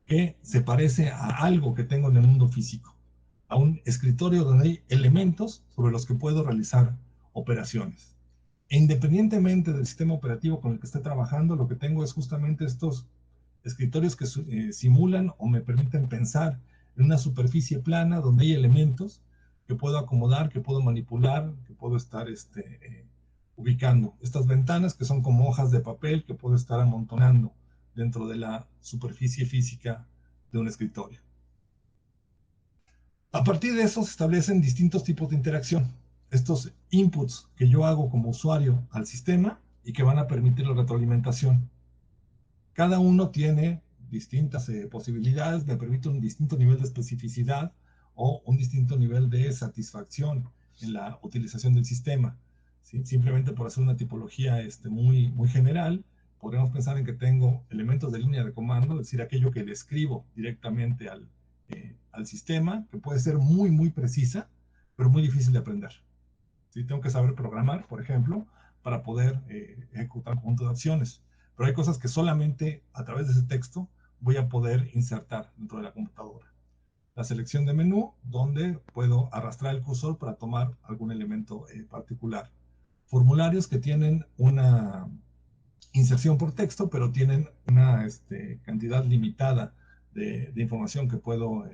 que se parece a algo que tengo en el mundo físico, a un escritorio donde hay elementos sobre los que puedo realizar operaciones. E independientemente del sistema operativo con el que esté trabajando, lo que tengo es justamente estos escritorios que simulan o me permiten pensar en una superficie plana donde hay elementos que puedo acomodar, que puedo manipular, que puedo estar ubicando. Estas ventanas que son como hojas de papel que puedo estar amontonando dentro de la superficie física de un escritorio. A partir de eso se establecen distintos tipos de interacción. Estos inputs que yo hago como usuario al sistema y que van a permitir la retroalimentación. Cada uno tiene distintas posibilidades, me permite un distinto nivel de especificidad o un distinto nivel de satisfacción en la utilización del sistema. ¿Sí? Simplemente por hacer una tipología muy, muy general, podríamos pensar en que tengo elementos de línea de comando, es decir, aquello que le escribo directamente al sistema, que puede ser muy, muy precisa, pero muy difícil de aprender. ¿Sí? Tengo que saber programar, por ejemplo, para poder ejecutar un conjunto de acciones. Pero hay cosas que solamente a través de ese texto voy a poder insertar dentro de la computadora. La selección de menú, donde puedo arrastrar el cursor para tomar algún elemento particular. Formularios que tienen una inserción por texto, pero tienen una cantidad limitada de información que puedo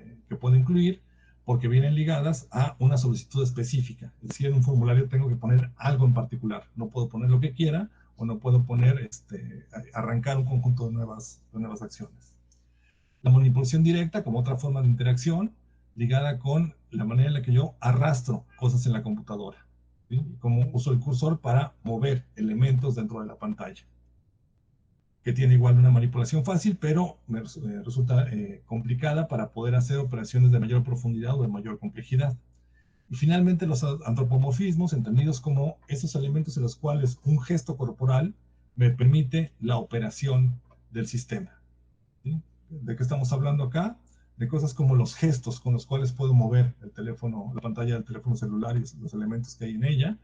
incluir, porque vienen ligadas a una solicitud específica. Es decir, en un formulario tengo que poner algo en particular. No puedo poner lo que quiera, o no puedo poner, arrancar un conjunto de nuevas acciones. La manipulación directa como otra forma de interacción ligada con la manera en la que yo arrastro cosas en la computadora. ¿Sí? Como uso el cursor para mover elementos dentro de la pantalla. Que tiene igual una manipulación fácil, pero me resulta complicada para poder hacer operaciones de mayor profundidad o de mayor complejidad. Y finalmente los antropomorfismos, entendidos como esos elementos en los cuales un gesto corporal me permite la operación del sistema. ¿Sí? ¿De qué estamos hablando acá? De cosas como los gestos con los cuales puedo mover el teléfono, la pantalla del teléfono celular y los elementos que hay en ella,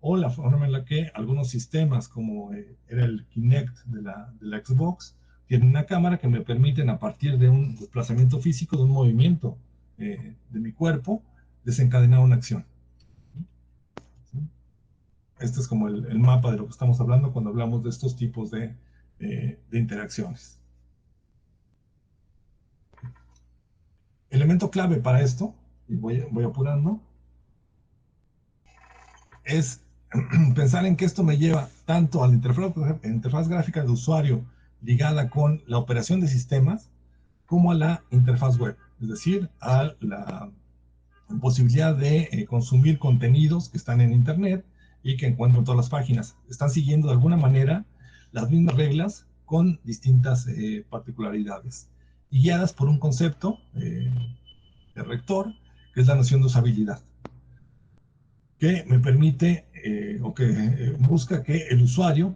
o la forma en la que algunos sistemas, como era el Kinect de la Xbox, tienen una cámara que me permiten, a partir de un desplazamiento físico, de un movimiento de mi cuerpo, desencadenar una acción. ¿Sí? Este es como el mapa de lo que estamos hablando cuando hablamos de estos tipos de interacciones. Elemento clave para esto, y voy apurando, es pensar en que esto me lleva tanto a la interfaz gráfica de usuario ligada con la operación de sistemas, como a la interfaz web, es decir, a la posibilidad de consumir contenidos que están en Internet y que encuentro en todas las páginas. Están siguiendo de alguna manera las mismas reglas con distintas particularidades y guiadas por un concepto de rector, que es la noción de usabilidad, que me permite o que busca que el usuario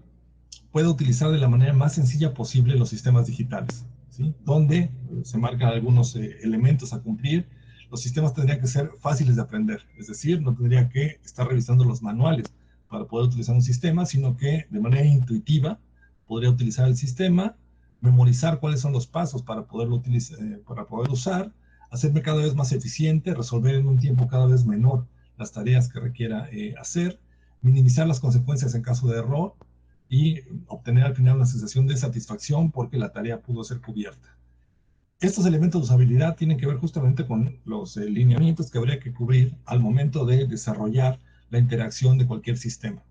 pueda utilizar de la manera más sencilla posible los sistemas digitales, ¿sí? Donde se marcan algunos elementos a cumplir. Los sistemas tendrían que ser fáciles de aprender, es decir, no tendría que estar revisando los manuales para poder utilizar un sistema, sino que de manera intuitiva podría utilizar el sistema, memorizar cuáles son los pasos para poderlo utilizar, para poder usar, hacerme cada vez más eficiente, resolver en un tiempo cada vez menor las tareas que requiera hacer, minimizar las consecuencias en caso de error y obtener al final una sensación de satisfacción porque la tarea pudo ser cubierta. Estos elementos de usabilidad tienen que ver justamente con los lineamientos que habría que cubrir al momento de desarrollar la interacción de cualquier sistema.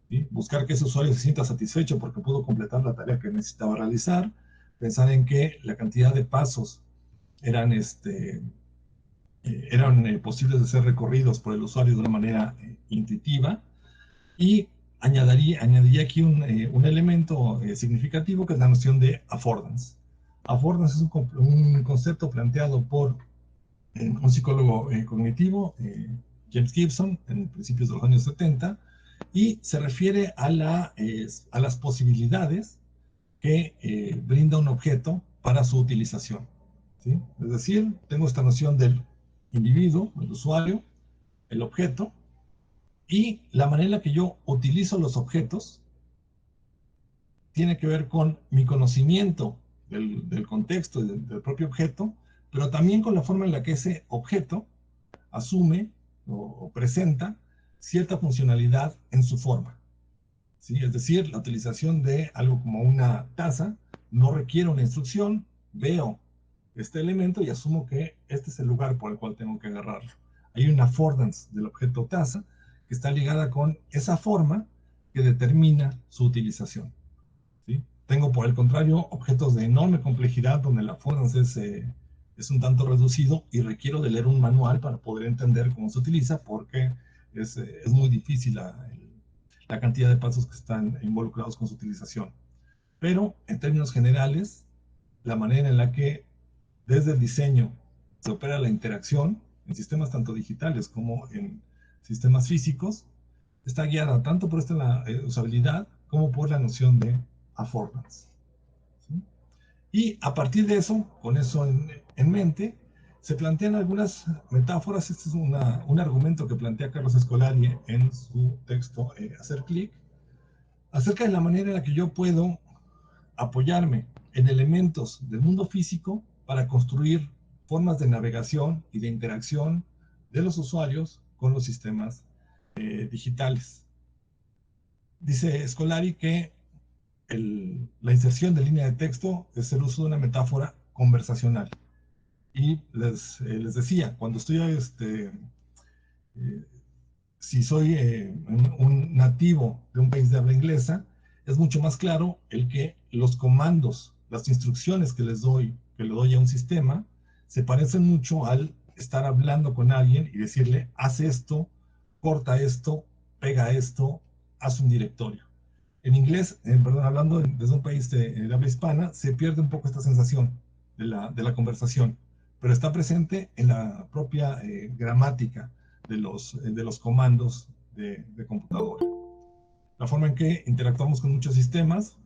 ¿Sí? Buscar que ese usuario se sienta satisfecho porque pudo completar la tarea que necesitaba realizar, pensar en que la cantidad de pasos eran posibles de ser recorridos por el usuario de una manera intuitiva, y añadiría aquí un elemento significativo, que es la noción de affordance. Affordance es un concepto planteado por un psicólogo cognitivo, James Gibson, en principios de los años 70, y se refiere a las posibilidades que brinda un objeto para su utilización. ¿Sí? Es decir, tengo esta noción del individuo, el usuario, el objeto, y la manera en la que yo utilizo los objetos tiene que ver con mi conocimiento del contexto y del propio objeto, pero también con la forma en la que ese objeto asume o presenta cierta funcionalidad en su forma, ¿sí? Es decir, la utilización de algo como una taza no requiere una instrucción, veo este elemento y asumo que este es el lugar por el cual tengo que agarrarlo. Hay una affordance del objeto taza que está ligada con esa forma que determina su utilización, ¿sí? Tengo, por el contrario, objetos de enorme complejidad donde la affordance es un tanto reducido y requiero de leer un manual para poder entender cómo se utiliza, porque es muy difícil la cantidad de pasos que están involucrados con su utilización. Pero, en términos generales, la manera en la que desde el diseño se opera la interacción en sistemas tanto digitales como en sistemas físicos está guiada tanto por esta usabilidad como por la noción de affordance, ¿sí? Y a partir de eso, con eso en mente, se plantean algunas metáforas. Este es un argumento que plantea Carlos Escolari en su texto Hacer Clic, acerca de la manera en la que yo puedo apoyarme en elementos del mundo físico para construir formas de navegación y de interacción de los usuarios con los sistemas digitales. Dice Scolari que la inserción de línea de texto es el uso de una metáfora conversacional. Y les decía, cuando estoy, si soy un nativo de un país de habla inglesa, es mucho más claro el que los comandos, las instrucciones que le doy a un sistema, se parecen mucho al estar hablando con alguien y decirle, haz esto, corta esto, pega esto, haz un directorio. En inglés, perdón, hablando desde un país de habla hispana, se pierde un poco esta sensación de la conversación, pero está presente en la propia gramática de los comandos de computadora. La forma en que interactuamos con muchos sistemas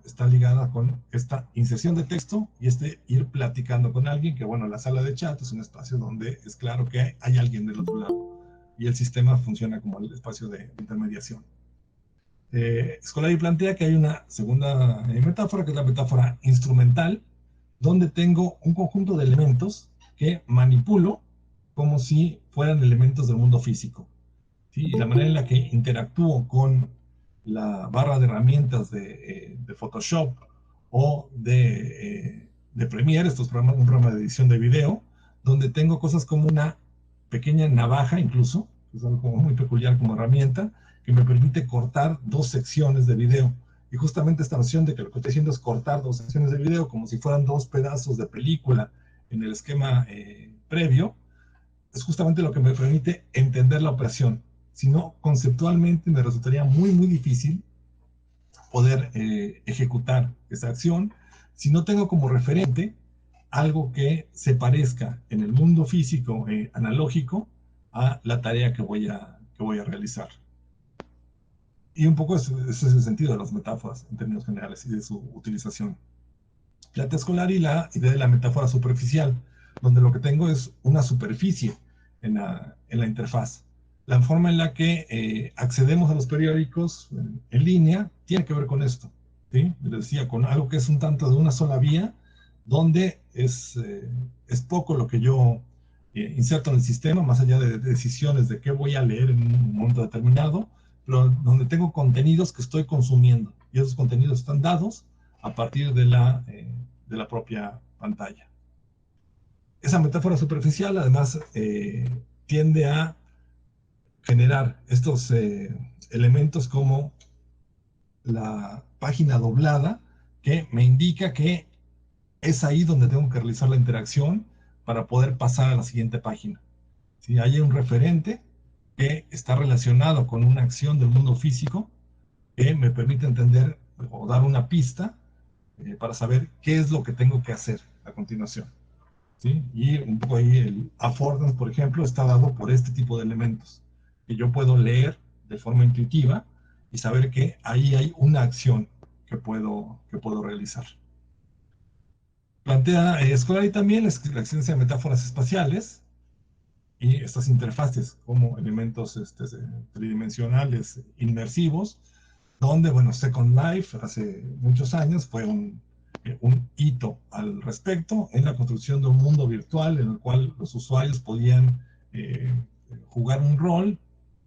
está ligada con esta inserción de texto y ir platicando con alguien, que bueno, la sala de chat es un espacio donde es claro que hay alguien del otro lado y el sistema funciona como el espacio de intermediación. Scolari plantea que hay una segunda metáfora, que es la metáfora instrumental, donde tengo un conjunto de elementos que manipulo como si fueran elementos del mundo físico, ¿sí? Y la manera en la que interactúo con la barra de herramientas de Photoshop o de Premiere, estos programas, un programa de edición de video, donde tengo cosas como una pequeña navaja incluso, que es algo como muy peculiar como herramienta, que me permite cortar dos secciones de video. Y justamente esta noción de que lo que estoy haciendo es cortar dos secciones de video como si fueran dos pedazos de película en el esquema previo, es justamente lo que me permite entender la operación. Si no, conceptualmente me resultaría muy, muy difícil poder ejecutar esa acción si no tengo como referente algo que se parezca en el mundo físico analógico a la tarea que voy a realizar. Y un poco ese es el sentido de las metáforas en términos generales y de su utilización. Plantea Scolari la idea de la metáfora superficial, donde lo que tengo es una superficie en la interfaz. La forma en la que accedemos a los periódicos en línea tiene que ver con esto, ¿sí? Les decía, con algo que es un tanto de una sola vía, donde es poco lo que yo inserto en el sistema, más allá de decisiones de qué voy a leer en un momento determinado, pero donde tengo contenidos que estoy consumiendo, y esos contenidos están dados a partir de la propia pantalla. Esa metáfora superficial, además, tiende a generar estos elementos como la página doblada, que me indica que es ahí donde tengo que realizar la interacción para poder pasar a la siguiente página. Si hay un referente que está relacionado con una acción del mundo físico que me permite entender o dar una pista para saber qué es lo que tengo que hacer a continuación, ¿sí? Y un poco ahí el affordance, por ejemplo, está dado por este tipo de elementos que yo puedo leer de forma intuitiva y saber que ahí hay una acción que puedo realizar. Plantea Scolari también la existencia de metáforas espaciales y estas interfaces como elementos tridimensionales inmersivos, donde, bueno, Second Life hace muchos años fue un hito al respecto en la construcción de un mundo virtual en el cual los usuarios podían jugar un rol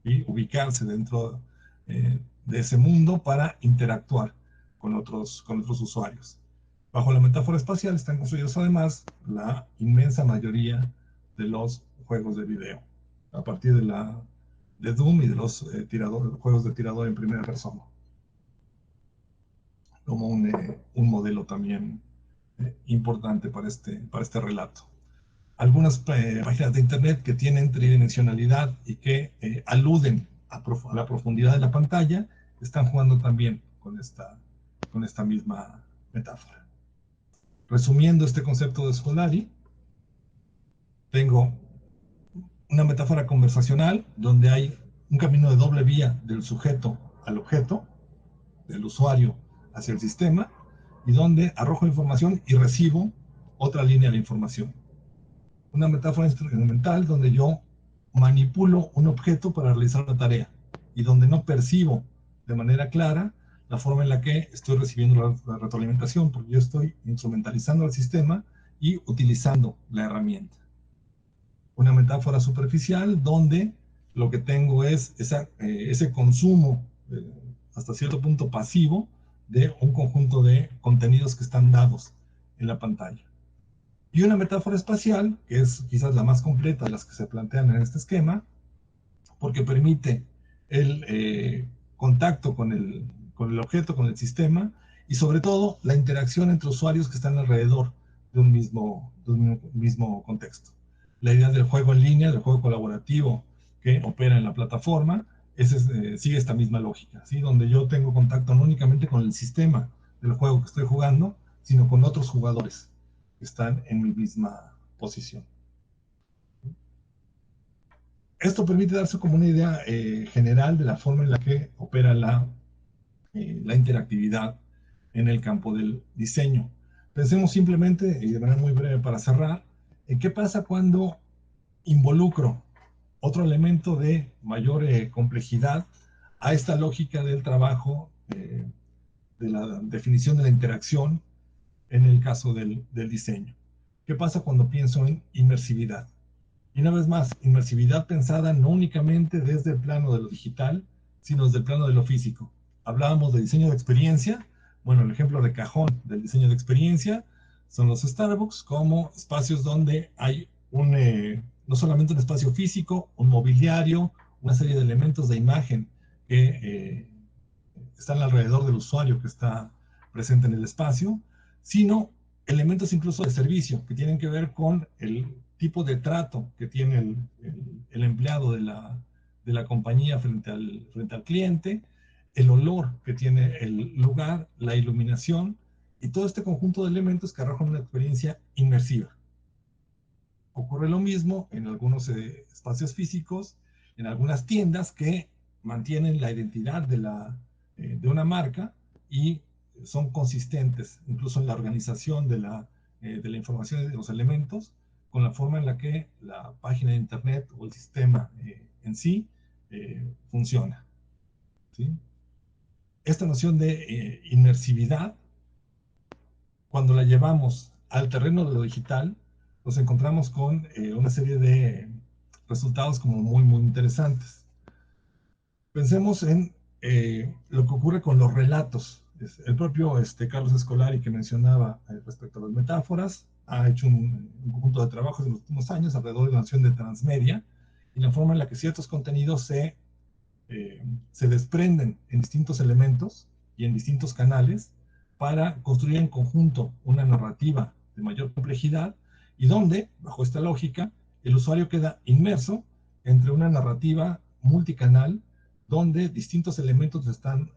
y ubicarse dentro de ese mundo para interactuar con otros usuarios. Bajo la metáfora espacial están construidos además la inmensa mayoría de los juegos de video, a partir de Doom y de los juegos de tirador en primera persona, como un modelo también importante para este relato. Algunas páginas de internet que tienen tridimensionalidad y que aluden a la profundidad de la pantalla están jugando también con esta misma metáfora. Resumiendo este concepto de Scolari, tengo una metáfora conversacional donde hay un camino de doble vía del sujeto al objeto, del usuario hacia el sistema, y donde arrojo información y recibo otra línea de información. Una metáfora instrumental donde yo manipulo un objeto para realizar una tarea y donde no percibo de manera clara la forma en la que estoy recibiendo la retroalimentación, porque yo estoy instrumentalizando el sistema y utilizando la herramienta. Una metáfora superficial donde lo que tengo es ese consumo hasta cierto punto pasivo de un conjunto de contenidos que están dados en la pantalla. Y una metáfora espacial, que es quizás la más completa de las que se plantean en este esquema, porque permite el contacto con el objeto, con el sistema, y sobre todo la interacción entre usuarios que están alrededor de un mismo contexto. La idea del juego en línea, del juego colaborativo que opera en la plataforma, sigue esta misma lógica, ¿sí? Donde yo tengo contacto no únicamente con el sistema del juego que estoy jugando, sino con otros jugadores que están en mi misma posición. Esto permite darse como una idea general de la forma en la que opera la interactividad en el campo del diseño. Pensemos simplemente, y de manera muy breve para cerrar, en qué pasa cuando involucro otro elemento de mayor complejidad a esta lógica del trabajo, de la definición de la interacción en el caso del diseño. ¿Qué pasa cuando pienso en inmersividad? Y una vez más, inmersividad pensada no únicamente desde el plano de lo digital, sino desde el plano de lo físico. Hablábamos de diseño de experiencia. Bueno, el ejemplo de cajón del diseño de experiencia son los Starbucks, como espacios donde hay no solamente un espacio físico, un mobiliario, una serie de elementos de imagen que están alrededor del usuario que está presente en el espacio, sino elementos incluso de servicio que tienen que ver con el tipo de trato que tiene el empleado de la compañía frente al cliente, el olor que tiene el lugar, la iluminación y todo este conjunto de elementos que arrojan una experiencia inmersiva. Ocurre lo mismo en algunos espacios físicos, en algunas tiendas que mantienen la identidad de una marca y son consistentes, incluso en la organización de la información y de los elementos, con la forma en la que la página de internet o el sistema en sí funciona, ¿sí? Esta noción de inmersividad, cuando la llevamos al terreno de lo digital, nos encontramos con una serie de resultados como muy, muy interesantes. Pensemos en lo que ocurre con los relatos. El propio Carlos Scolari, que mencionaba respecto a las metáforas, ha hecho un conjunto de trabajos en los últimos años alrededor de la noción de transmedia y la forma en la que ciertos contenidos se desprenden en distintos elementos y en distintos canales para construir en conjunto una narrativa de mayor complejidad y donde, bajo esta lógica, el usuario queda inmerso entre una narrativa multicanal donde distintos elementos están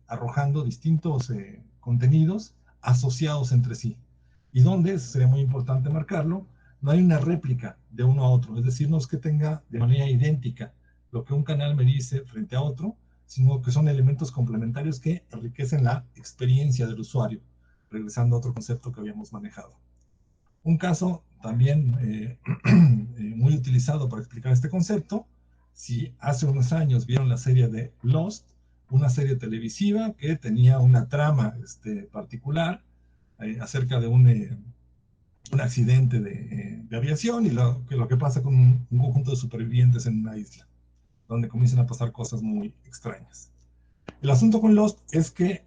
arrojando distintos contenidos asociados entre sí y donde, sería muy importante marcarlo, no hay una réplica de uno a otro, es decir, no es que tenga de manera idéntica lo que un canal me dice frente a otro, sino que son elementos complementarios que enriquecen la experiencia del usuario, regresando a otro concepto que habíamos manejado. Un caso también muy utilizado para explicar este concepto, si hace unos años vieron la serie de Lost, una serie televisiva que tenía una trama particular acerca de un accidente de aviación y lo que pasa con un conjunto de supervivientes en una isla. donde comienzan a pasar cosas muy extrañas. El asunto con Lost es que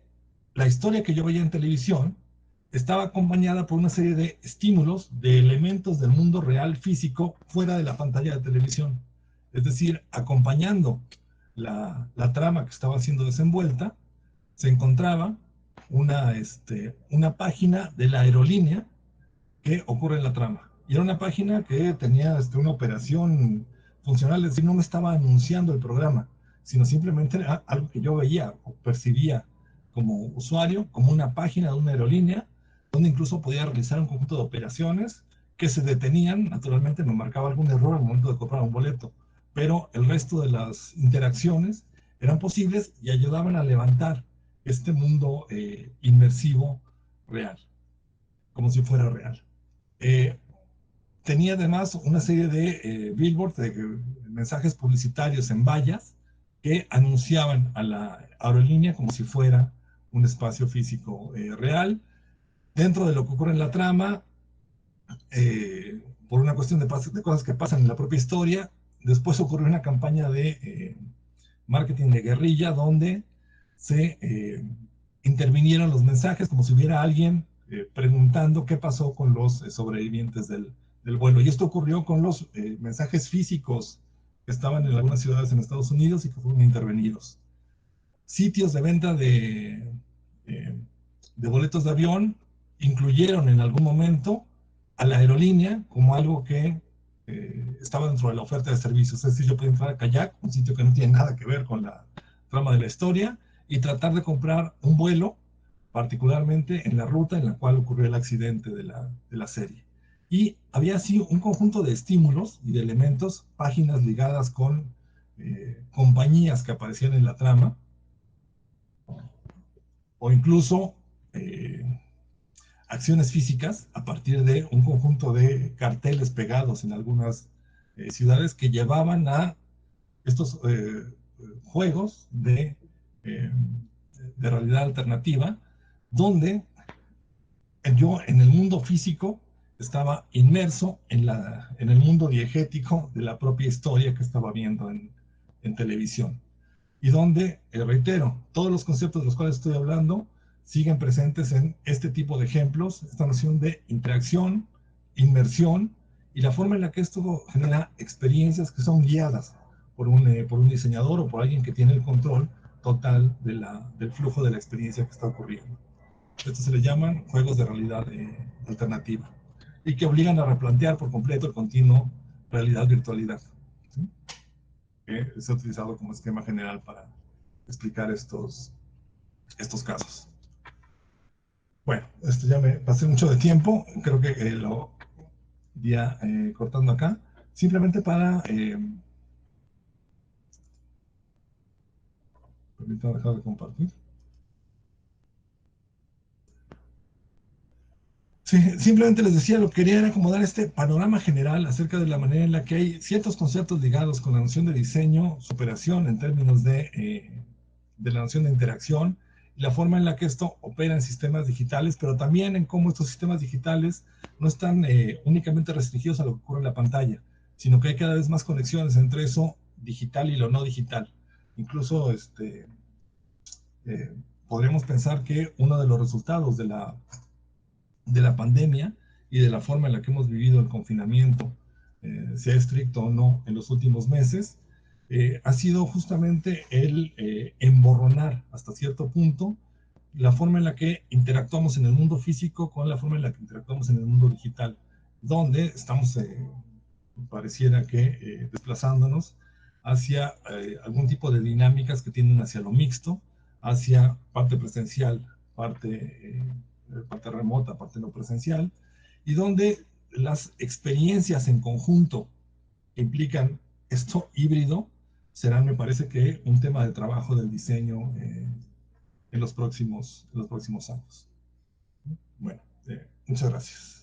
la historia que yo veía en televisión estaba acompañada por una serie de estímulos, de elementos del mundo real físico fuera de la pantalla de televisión. Es decir, acompañando la trama que estaba siendo desenvuelta, se encontraba una página de la aerolínea que ocurre en la trama. Y era una página que tenía una operación funcional, es decir, no me estaba anunciando el programa, sino simplemente era algo que yo veía o percibía como usuario, como una página de una aerolínea, donde incluso podía realizar un conjunto de operaciones que se detenían. Naturalmente me marcaba algún error al momento de comprar un boleto, pero el resto de las interacciones eran posibles y ayudaban a levantar este mundo inmersivo real, como si fuera real. Tenía además una serie de billboards, de mensajes publicitarios en vallas que anunciaban a la aerolínea como si fuera un espacio físico real. Dentro de lo que ocurre en la trama, por una cuestión de cosas que pasan en la propia historia, después ocurrió una campaña de marketing de guerrilla donde se intervinieron los mensajes como si hubiera alguien preguntando qué pasó con los sobrevivientes del vuelo. Y esto ocurrió con los mensajes físicos que estaban en algunas ciudades en Estados Unidos y que fueron intervenidos. Sitios de venta de boletos de avión incluyeron en algún momento a la aerolínea como algo que estaba dentro de la oferta de servicios. Es decir, yo puedo entrar a Kayak, un sitio que no tiene nada que ver con la trama de la historia, y tratar de comprar un vuelo, particularmente en la ruta en la cual ocurrió el accidente de la serie. Y había así un conjunto de estímulos y de elementos, páginas ligadas con compañías que aparecían en la trama, o incluso acciones físicas a partir de un conjunto de carteles pegados en algunas ciudades que llevaban a estos juegos de realidad alternativa, donde yo en el mundo físico estaba inmerso en el mundo diegético de la propia historia que estaba viendo en televisión. Y donde, reitero, todos los conceptos de los cuales estoy hablando siguen presentes en este tipo de ejemplos, esta noción de interacción, inmersión, y la forma en la que esto genera experiencias que son guiadas por un diseñador o por alguien que tiene el control total del flujo de la experiencia que está ocurriendo. Esto se le llaman juegos de realidad alternativa, y que obligan a replantear por completo el continuo realidad-virtualidad, ¿sí? Que se ha utilizado como esquema general para explicar estos casos. Bueno, ya me pasé mucho de tiempo, creo que lo iría cortando acá, simplemente para... permítanme dejar de compartir. Sí, simplemente les decía, lo que quería era acomodar este panorama general acerca de la manera en la que hay ciertos conceptos ligados con la noción de diseño, superación en términos de la noción de interacción, y la forma en la que esto opera en sistemas digitales, pero también en cómo estos sistemas digitales no están únicamente restringidos a lo que ocurre en la pantalla, sino que hay cada vez más conexiones entre eso digital y lo no digital. Incluso podríamos pensar que uno de los resultados de la pandemia y de la forma en la que hemos vivido el confinamiento, sea estricto o no, en los últimos meses, ha sido justamente el emborronar hasta cierto punto la forma en la que interactuamos en el mundo físico con la forma en la que interactuamos en el mundo digital, donde estamos, pareciera que, desplazándonos hacia algún tipo de dinámicas que tienden hacia lo mixto, hacia parte presencial, parte remota, parte no presencial, y donde las experiencias en conjunto que implican esto híbrido serán, me parece que, un tema de trabajo del diseño en los próximos años. Bueno, muchas gracias.